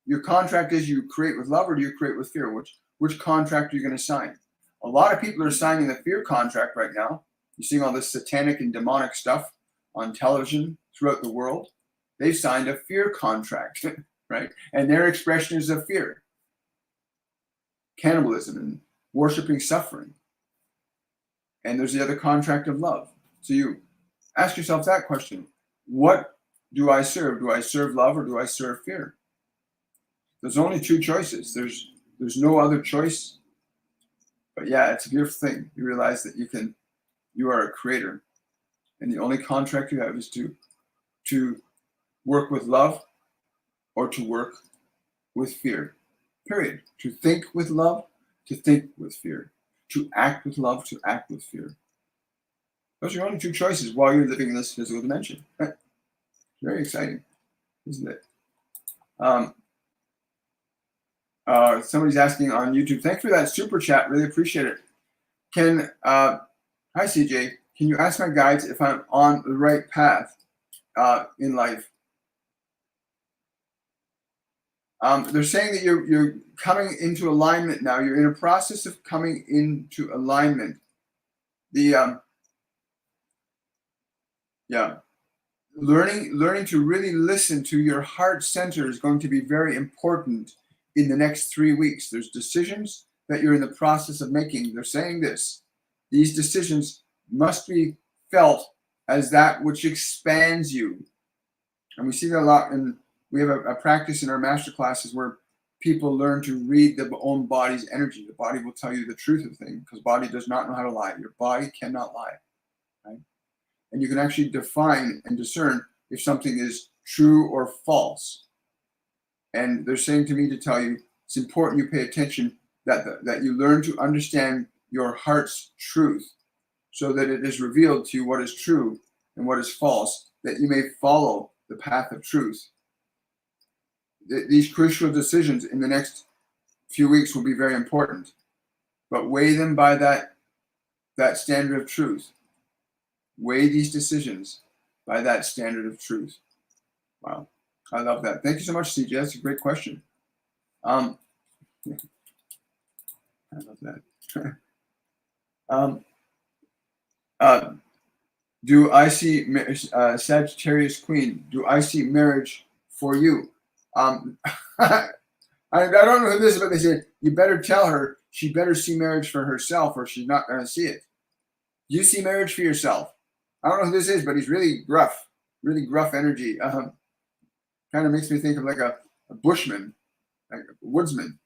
Speaker 1: Your contract is you create with love or do you create with fear? Which contract are you going to sign? A lot of people are signing the fear contract right now. You're seeing all this satanic and demonic stuff on television throughout the world. They've signed a fear contract, right? And their expression is of fear. Cannibalism and worshiping suffering. And there's the other contract of love. So you ask yourself that question. What do I serve? Do I serve love or do I serve fear? There's only two choices. There's no other choice. But yeah, it's a beautiful thing. You realize that you are a creator. And the only contract you have is to work with love or to work with fear. Period. To think with love, to think with fear. To act with love, to act with fear. Those are your only two choices while you're living in this physical dimension. Very exciting, isn't it? Somebody's asking on YouTube. Thanks for that super chat. Really appreciate it. Hi CJ. Can you ask my guides if I'm on the right path in life? They're saying that you're coming into alignment now. You're in a process of coming into alignment. Learning to really listen to your heart center is going to be very important in the next 3 weeks. There's decisions that you're in the process of making. They're saying this. These decisions must be felt as that which expands you. And we see that a lot, and we have a practice in our masterclasses where people learn to read their own body's energy. The body will tell you the truth of things because body does not know how to lie. Your body cannot lie, right? And you can actually define and discern if something is true or false. And they're saying to me to tell you, it's important you pay attention, that you learn to understand your heart's truth so that it is revealed to you what is true and what is false, that you may follow the path of truth. These crucial decisions in the next few weeks will be very important, but weigh them by that standard of truth. Weigh these decisions by that standard of truth. Wow. I love that. Thank you so much, CJ. That's a great question. I love that. Um, uh, do I see Sagittarius Queen? Do I see marriage for you? I don't know who this is, but they said you better tell her she better see marriage for herself, or she's not going to see it. You see marriage for yourself. I don't know who this is, but he's really gruff energy. Kind of makes me think of like a bushman, like a woodsman.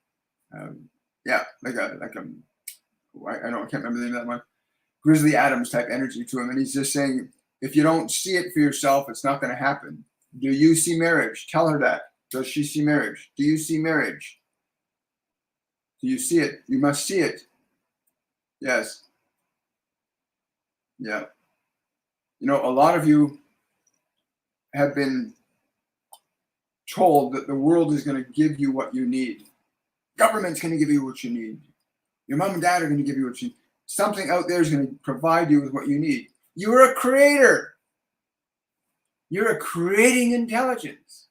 Speaker 1: Yeah, like a I don't I can't remember the name of that one. Grizzly Adams type energy to him, and he's just saying, if you don't see it for yourself, it's not going to happen. Do you see marriage? Tell her that. Does she see marriage? Do you see marriage? Do you see it? You must see it. Yes. Yeah. You know, a lot of you have been told that the world is going to give you what you need. Government's going to give you what you need. Your mom and dad are going to give you what you need. Something out there is going to provide you with what you need. You're a creator. You're a creating intelligence.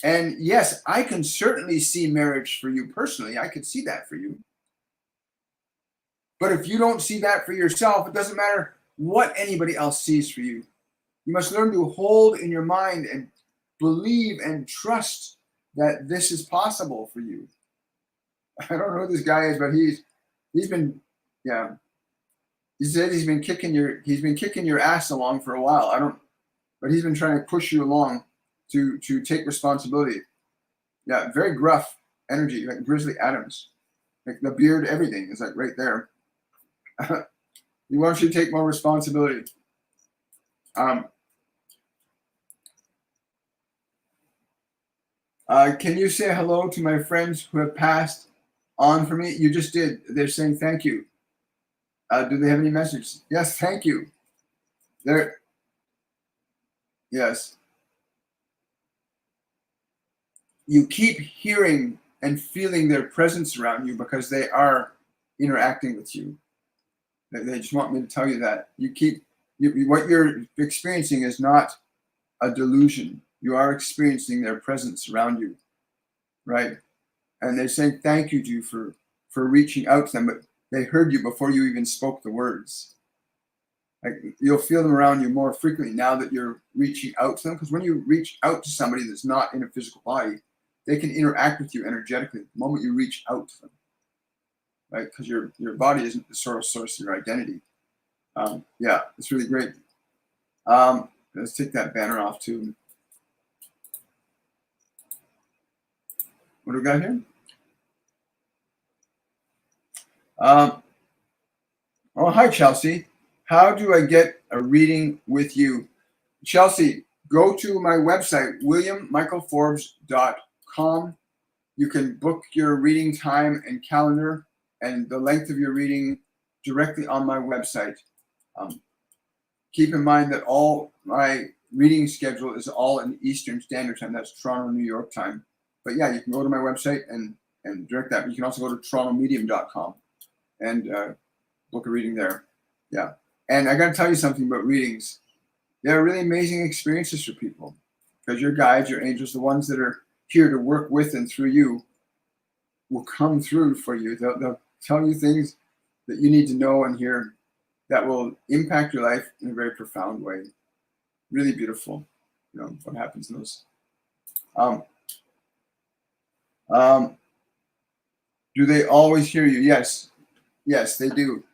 Speaker 1: And yes, I can certainly see marriage for you personally. I could see that for you. But if you don't see that for yourself, it doesn't matter what anybody else sees for you. You must learn to hold in your mind and believe and trust that this is possible for you. I don't know who this guy is, but he's been, yeah. He said he's been kicking your ass along for a while. But he's been trying to push you along to take responsibility. Yeah, very gruff energy, like Grizzly Adams. Like the beard, everything is like right there. He wants you to take more responsibility. Can you say hello to my friends who have passed on for me? You just did. They're saying thank you. Do they have any messages? Yes, thank you. Yes. You keep hearing and feeling their presence around you because they are interacting with you. They just want me to tell you that. What you're experiencing is not a delusion. You are experiencing their presence around you, right? And they're saying thank you to you for reaching out to them, but they heard you before you even spoke the words. Like you'll feel them around you more frequently now that you're reaching out to them, because when you reach out to somebody that's not in a physical body, they can interact with you energetically the moment you reach out to them, right? Because your body isn't the source of your identity. Yeah, it's really great. Let's take that banner off too. What do we got here? Oh, hi, Chelsea. How do I get a reading with you? Chelsea, go to my website, williammichaelforbes.com. You can book your reading time and calendar and the length of your reading directly on my website. Keep in mind that all my reading schedule is all in Eastern Standard Time. That's Toronto, New York time. But yeah, you can go to my website and direct that. You can also go to torontomedium.com and book a reading there. Yeah. And I got to tell you something about readings. They're really amazing experiences for people because your guides, your angels, the ones that are here to work with and through you will come through for you. They'll tell you things that you need to know and hear that will impact your life in a very profound way. Really beautiful, you know, what happens in those. Do they always hear you? Yes, they do.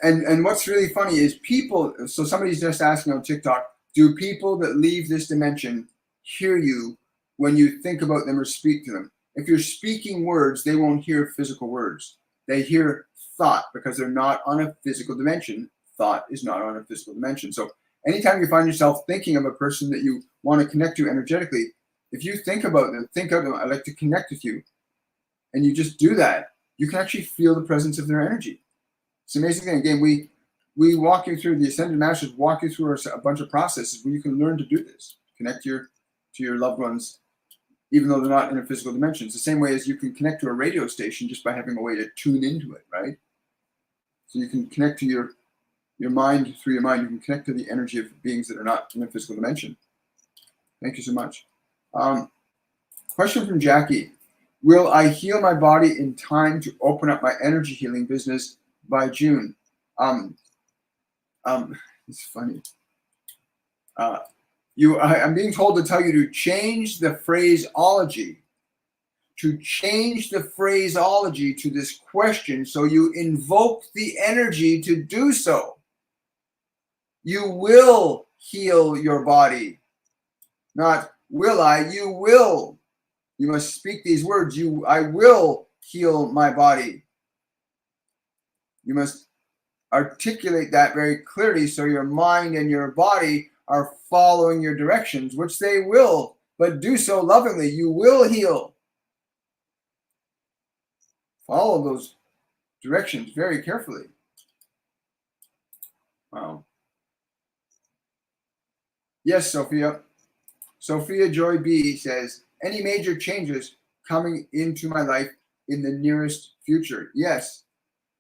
Speaker 1: And what's really funny is people, so somebody's just asking on TikTok, do people that leave this dimension hear you when you think about them or speak to them? If you're speaking words, they won't hear physical words. They hear thought because they're not on a physical dimension. Thought is not on a physical dimension. So anytime you find yourself thinking of a person that you want to connect to energetically, if you think about them, think of them, I'd like to connect with you, and you just do that, you can actually feel the presence of their energy. It's an amazing thing. Again, we walk you through, the Ascended Masters walk you through a bunch of processes where you can learn to do this. Connect to your loved ones, even though they're not in a physical dimension. It's the same way as you can connect to a radio station just by having a way to tune into it, right? So you can connect to your mind, through your mind, you can connect to the energy of beings that are not in a physical dimension. Thank you so much. Question from Jackie. Will I heal my body in time to open up my energy healing business by June. It's funny. I'm being told to tell you to change the phraseology. To change the phraseology to this question so you invoke the energy to do so. You will heal your body. Not will I, you will. You must speak these words. I will heal my body. You must articulate that very clearly so your mind and your body are following your directions, which they will, but do so lovingly. You will heal. Follow those directions very carefully. Wow. Yes, Sophia. Sophia Joy B says, any major changes coming into my life in the nearest future? Yes,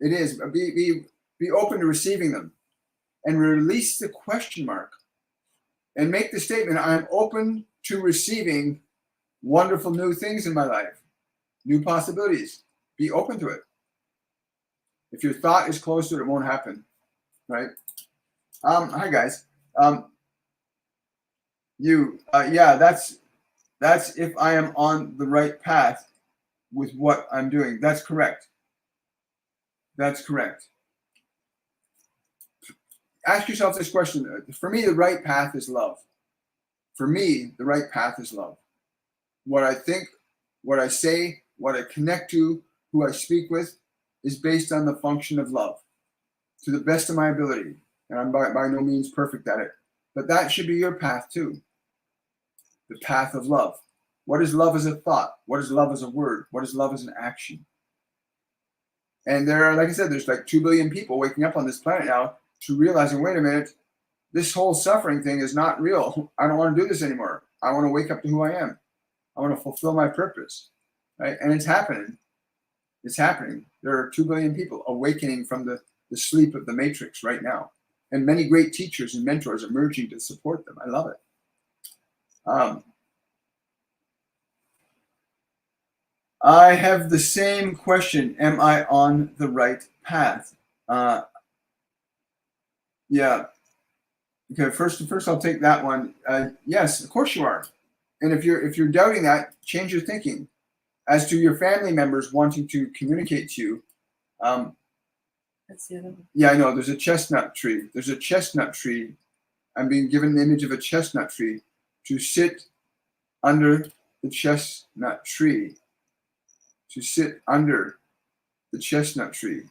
Speaker 1: it is. Be open to receiving them and release the question mark and make the statement, I'm open to receiving wonderful new things in my life, new possibilities. Be open to it. If your thought is close to it, it won't happen, right? Hi guys. Yeah, that's if I am on the right path with what I'm doing. That's correct. That's correct. Ask yourself this question. For me, the right path is love. For me, the right path is love. What I think, what I say, what I connect to, who I speak with, is based on the function of love, to the best of my ability. And I'm by no means perfect at it. But that should be your path too. The path of love. What is love as a thought? What is love as a word? What is love as an action? And there are, like I said, there's like 2 billion people waking up on this planet now to realizing, wait a minute, this whole suffering thing is not real. I don't want to do this anymore. I want to wake up to who I am. I want to fulfill my purpose, right? And it's happening. It's happening. There are 2 billion people awakening from the sleep of the matrix right now. And many great teachers and mentors emerging to support them. I love it. I have the same question. Am I on the right path? Yeah. Okay. First, I'll take that one. Yes, of course you are. And if you're doubting that, change your thinking. As to your family members wanting to communicate to you,
Speaker 2: that's the other one.
Speaker 1: Yeah, I know. There's a chestnut tree. There's a chestnut tree. I'm being given the image of a chestnut tree. To sit under the chestnut tree. To sit under the chestnut tree.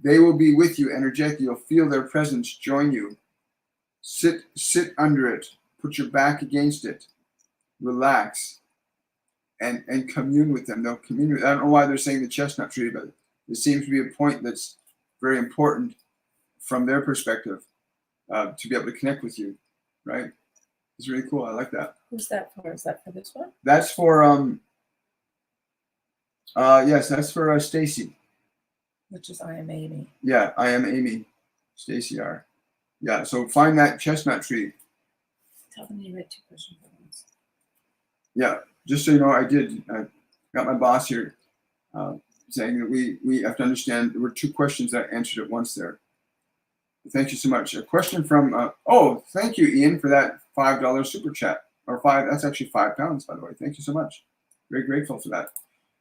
Speaker 1: They will be with you energetically. You'll feel their presence join you. Sit under it. Put your back against it. Relax. And commune with them. They'll commune with. I don't know why they're saying the chestnut tree, but it seems to be a point that's very important from their perspective to be able to connect with you, right? It's really cool. I like that.
Speaker 2: Who's that for? Is that for this one?
Speaker 1: That's for yes, that's for Stacy.
Speaker 2: Which is I am Amy.
Speaker 1: Yeah, I am Amy. Stacy R. Yeah, so find that chestnut tree.
Speaker 2: Tell them you read 2 questions at once.
Speaker 1: Yeah, just so you know, I got my boss here saying that we have to understand there were 2 questions that I answered at once there. Thank you so much. A question from, thank you, Ian, for that $5 super chat. That's actually £5, by the way. Thank you so much. Very grateful for that.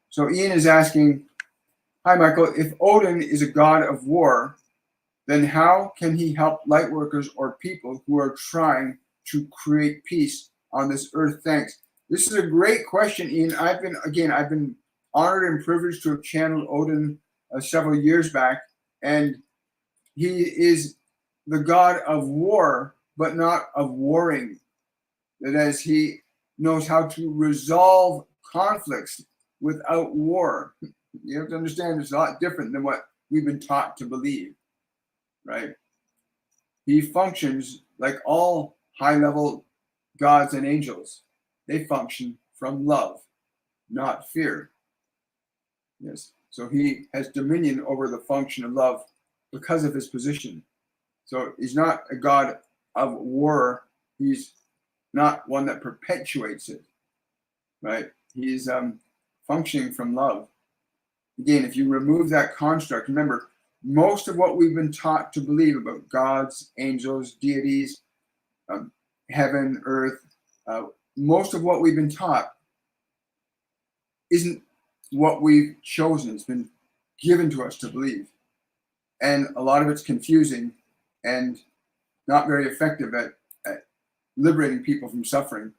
Speaker 1: So Ian is asking, hi, Michael, if Odin is a god of war, then how can he help light workers or people who are trying to create peace on this earth? Thanks. This is a great question, Ian. I've been honored and privileged to have channeled Odin several years back, and he is the god of war, but not of warring. That is, he knows how to resolve conflicts without war. You have to understand it's a lot different than what we've been taught to believe, right? He functions like all high-level gods and angels. They function from love, not fear. Yes. So he has dominion over the function of love because of his position. So he's not a god of war. He's not one that perpetuates it, right? He's functioning from love. Again, if you remove that construct, remember, most of what we've been taught to believe about gods, angels, deities, heaven, earth, most of what we've been taught isn't what we've chosen. It's been given to us to believe. And a lot of it's confusing and not very effective at liberating people from suffering.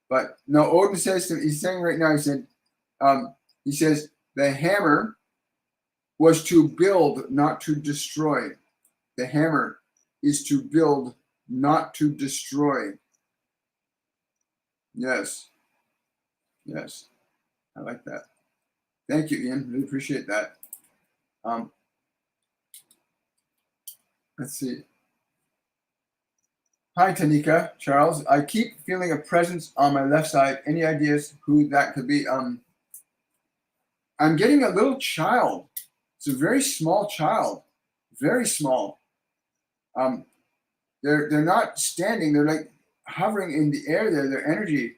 Speaker 1: But no, Odin says, he's saying right now, he says, the hammer was to build, not to destroy. The hammer is to build, not to destroy. Yes. Yes. I like that. Thank you, Ian. Really appreciate that. Let's see. Hi, Tanika. Charles. I keep feeling a presence on my left side. Any ideas who that could be? I'm getting a little child. It's a very small child. Very small. They're not standing. They're like hovering in the air there. Their energy.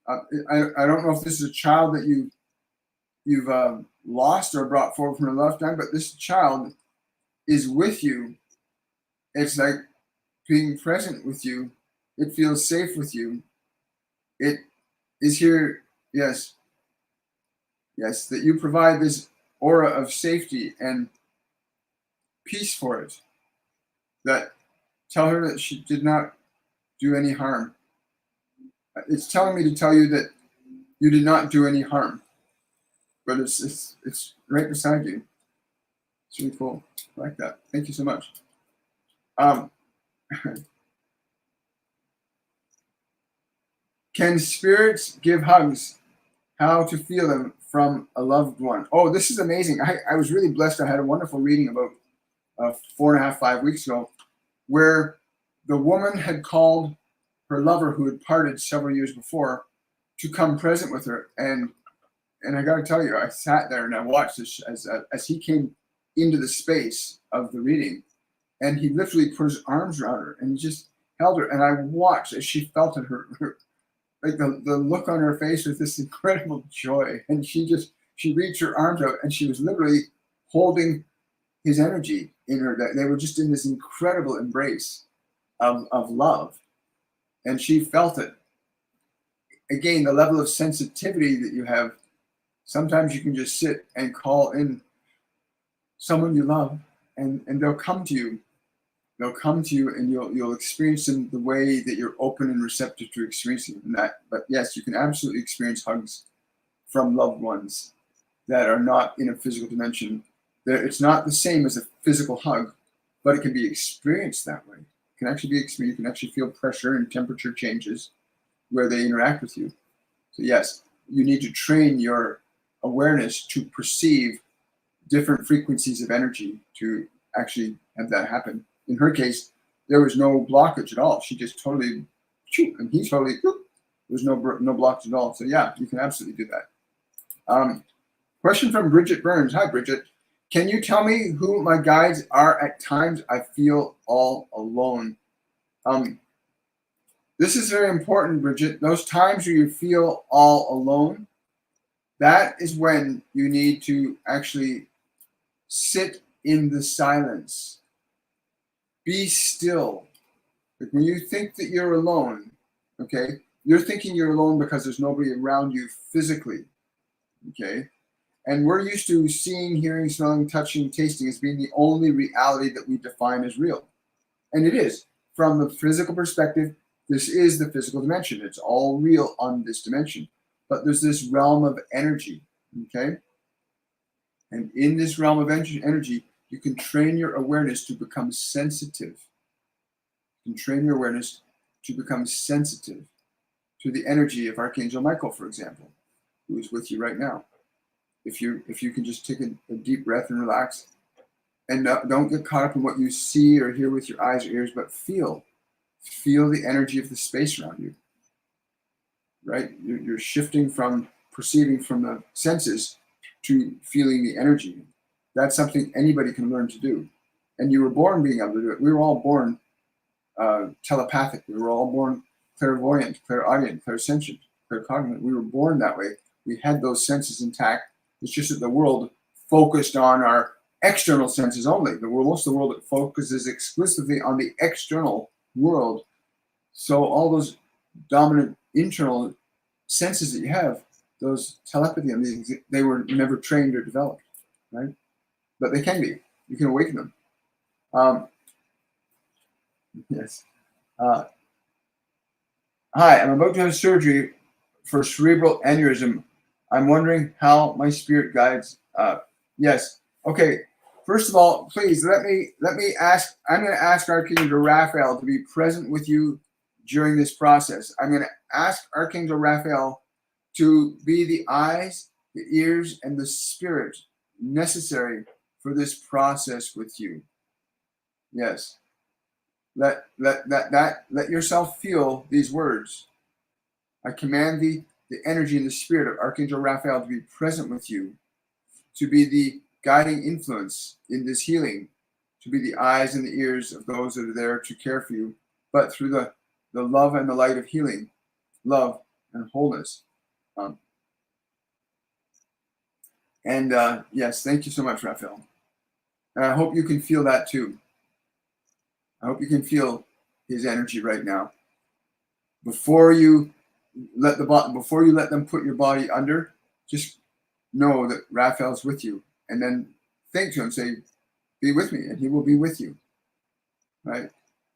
Speaker 1: I don't know if this is a child that you've lost or brought forward from a lifetime, but this child is with you. It's like being present with you. It feels safe with you. It is here, yes. Yes, that you provide this aura of safety and peace for it. That tell her that she did not do any harm. It's telling me to tell you that you did not do any harm. But it's right beside you. It's really cool. I like that. Thank you so much. Can spirits give hugs? How to feel them from a loved one? Oh, this is amazing. I was really blessed. I had a wonderful reading about 4.5, 5 weeks ago, where the woman had called her lover, who had parted several years before, to come present with her. And I got to tell you, I sat there and I watched this as he came into the space of the reading, and he literally put his arms around her and he just held her. And I watched as she felt it, her like the look on her face with this incredible joy. And she reached her arms out and she was literally holding his energy in her. They were just in this incredible embrace of love. And she felt it. Again, the level of sensitivity that you have. Sometimes you can just sit and call in someone you love, and they'll come to you. They'll come to you, and you'll experience them the way that you're open and receptive to experiencing that. But yes, you can absolutely experience hugs from loved ones that are not in a physical dimension. It's not the same as a physical hug, but it can be experienced that way. It can actually be experienced. You can actually feel pressure and temperature changes where they interact with you. So yes, you need to train your awareness to perceive different frequencies of energy to actually have that happen. In her case, there was no blockage at all. She just totally, and he totally, there's no blockage at all. So yeah, you can absolutely do that. Question from Bridget Burns. Hi, Bridget. Can you tell me who my guides are? At times I feel all alone. This is very important, Bridget. Those times where you feel all alone, that is when you need to actually sit in the silence. Be still. Like when you think that you're alone, okay, you're thinking you're alone because there's nobody around you physically, okay? And we're used to seeing, hearing, smelling, touching, tasting as being the only reality that we define as real. And it is. From the physical perspective, this is the physical dimension. It's all real on this dimension. But there's this realm of energy, okay? And in this realm of energy, you can train your awareness to become sensitive. You can train your awareness to become sensitive to the energy of Archangel Michael, for example, who is with you right now. If you can just take a deep breath and relax, and don't get caught up in what you see or hear with your eyes or ears, but feel the energy of the space around you, right? You're shifting from perceiving from the senses to feeling the energy. That's something anybody can learn to do. And you were born being able to do it. We were all born telepathic. We were all born clairvoyant, clairaudient, clairsentient, claircognizant. We were born that way. We had those senses intact. It's just that the world focused on our external senses only. Most of the world focuses exclusively on the external world. So all those dominant internal senses that you have, those telepathy and these, they were never trained or developed, right? But they can be. You can awaken them. Yes. Hi, I'm about to have surgery for cerebral aneurysm. I'm wondering how my spirit guides. Yes. Okay. First of all, please let me ask. I'm going to ask Archangel Raphael to be present with you during this process. I'm going to ask Archangel Raphael to be the eyes, the ears, and the spirit necessary for this process with you. Yes. Let yourself feel these words. I command the energy and the spirit of Archangel Raphael to be present with you, to be the guiding influence in this healing, to be the eyes and the ears of those that are there to care for you, but through the love and the light of healing, love and wholeness. Yes, thank you so much, Raphael. And I hope you can feel that too. I hope you can feel his energy right now. Before you let them put your body under, just know that Raphael's with you, and then think to him, say, "Be with me," and he will be with you. Right?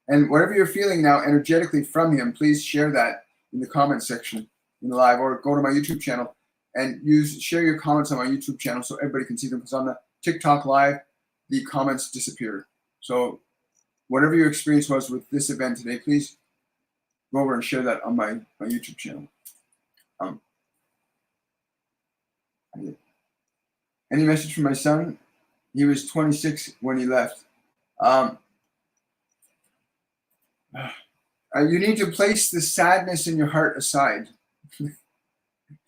Speaker 1: And whatever you're feeling now energetically from him, please share that in the comments section in the live, or go to my YouTube channel and share your comments on my YouTube channel so everybody can see them. Because on the TikTok live, the comments disappear. So whatever your experience was with this event today, please go over and share that on my YouTube channel. Any message from my son? He was 26 when he left. You need to place the sadness in your heart aside.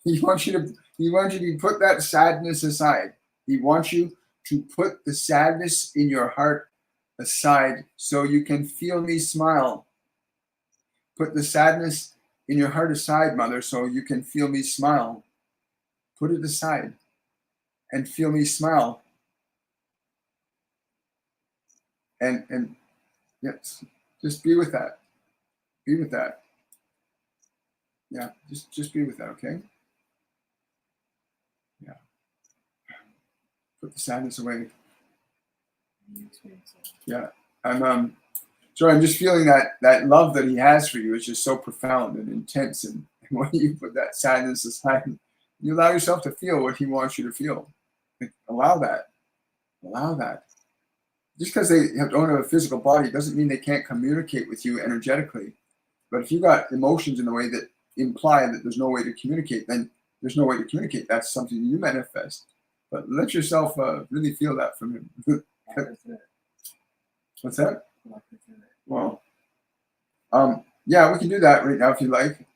Speaker 1: He wants you to put that sadness aside. He wants you to put the sadness in your heart aside so you can feel me smile. Put the sadness in your heart aside, Mother, so you can feel me smile. Put it aside and feel me smile. And yes, just be with that. Be with that. Yeah, just be with that, okay? Yeah. Put the sadness away. Yeah. I'm just feeling that love that he has for you is just so profound and intense. And when you put that sadness aside, you allow yourself to feel what he wants you to feel. Allow that. Allow that. Just because they don't have a physical body doesn't mean they can't communicate with you energetically. But if you got emotions in the way that imply that there's no way to communicate, then there's no way to communicate. That's something you manifest. But let yourself really feel that from him. What's that? Well, yeah, we can do that right now if you like.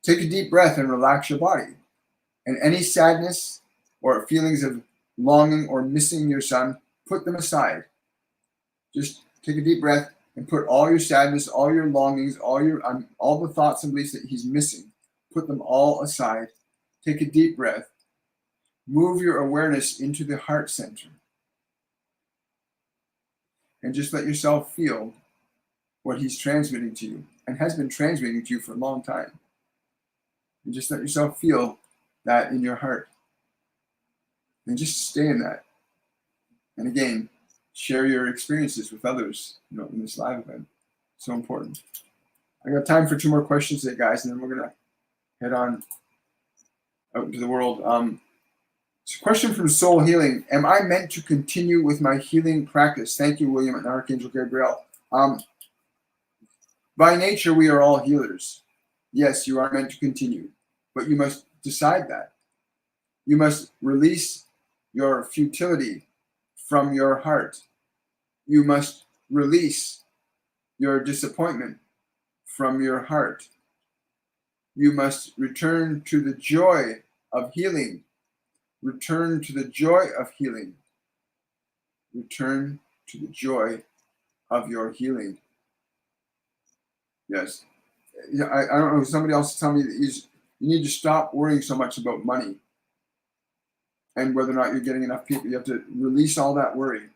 Speaker 1: Take a deep breath and relax your body. And any sadness or feelings of longing or missing your son, put them aside. Just take a deep breath and put all your sadness, all your longings, all the thoughts and beliefs that he's missing, put them all aside. Take a deep breath. Move your awareness into the heart center. And just let yourself feel what he's transmitting to you and has been transmitting to you for a long time. And just let yourself feel that in your heart. And just stay in that. And again, share your experiences with others, in this live event. So important. I got time for 2 more questions today, guys, and then we're gonna head on out into the world. It's a question from Soul Healing. Am I meant to continue with my healing practice? Thank you, William and Archangel Gabriel. By nature, we are all healers. Yes, you are meant to continue, but you must decide that. You must release your futility from your heart. You must release your disappointment from your heart. You must return to the joy of healing. Return to the joy of healing. Return to the joy of your healing. Yes. I don't know, somebody else tell me that you need to stop worrying so much about money. and whether or not you're getting enough people. You have to release all that worry.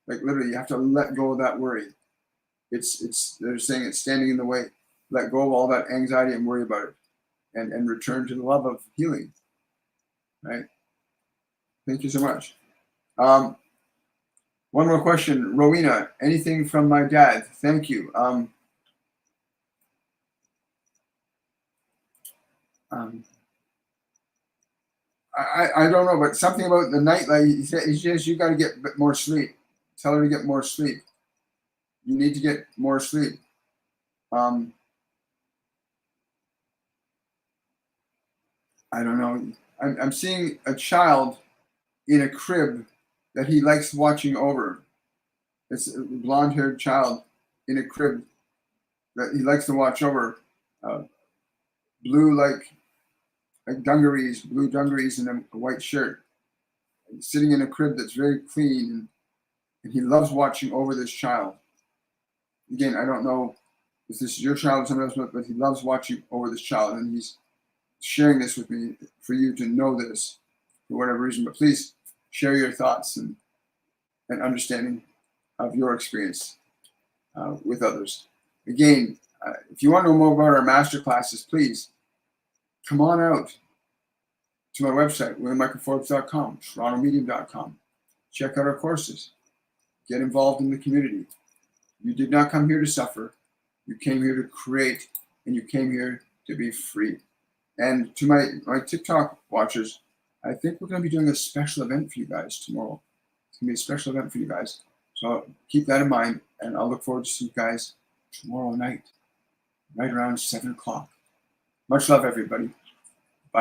Speaker 1: Like literally, you have to let go of that worry. They're saying it's standing in the way. Let go of all that anxiety and worry about it, and return to the love of healing. Right? Thank you so much. One more question, Rowena. Anything from my dad? Thank you. I don't know, but something about the nightlight. He says you got to get more sleep. Tell her to get more sleep. You need to get more sleep. I don't know. I'm seeing a child in a crib that he likes watching over. It's a blonde-haired child in a crib that he likes to watch over. Blue dungarees, blue dungarees, and a white shirt. He's sitting in a crib that's very clean, and he loves watching over this child. Again, I don't know if this is your child or someone else, but he loves watching over this child, and he's sharing this with me for you to know this for whatever reason. But please share your thoughts and understanding of your experience with others. Again, if you want to know more about our masterclasses, please come on out to my website, WilliamMichaelForbes.com, TorontoMedium.com. Check out our courses. Get involved in the community. You did not come here to suffer. You came here to create, and you came here to be free. And to my TikTok watchers, I think we're going to be doing a special event for you guys tomorrow. It's going to be a special event for you guys. So keep that in mind, and I'll look forward to seeing you guys tomorrow night, right around 7 o'clock. Much love, everybody.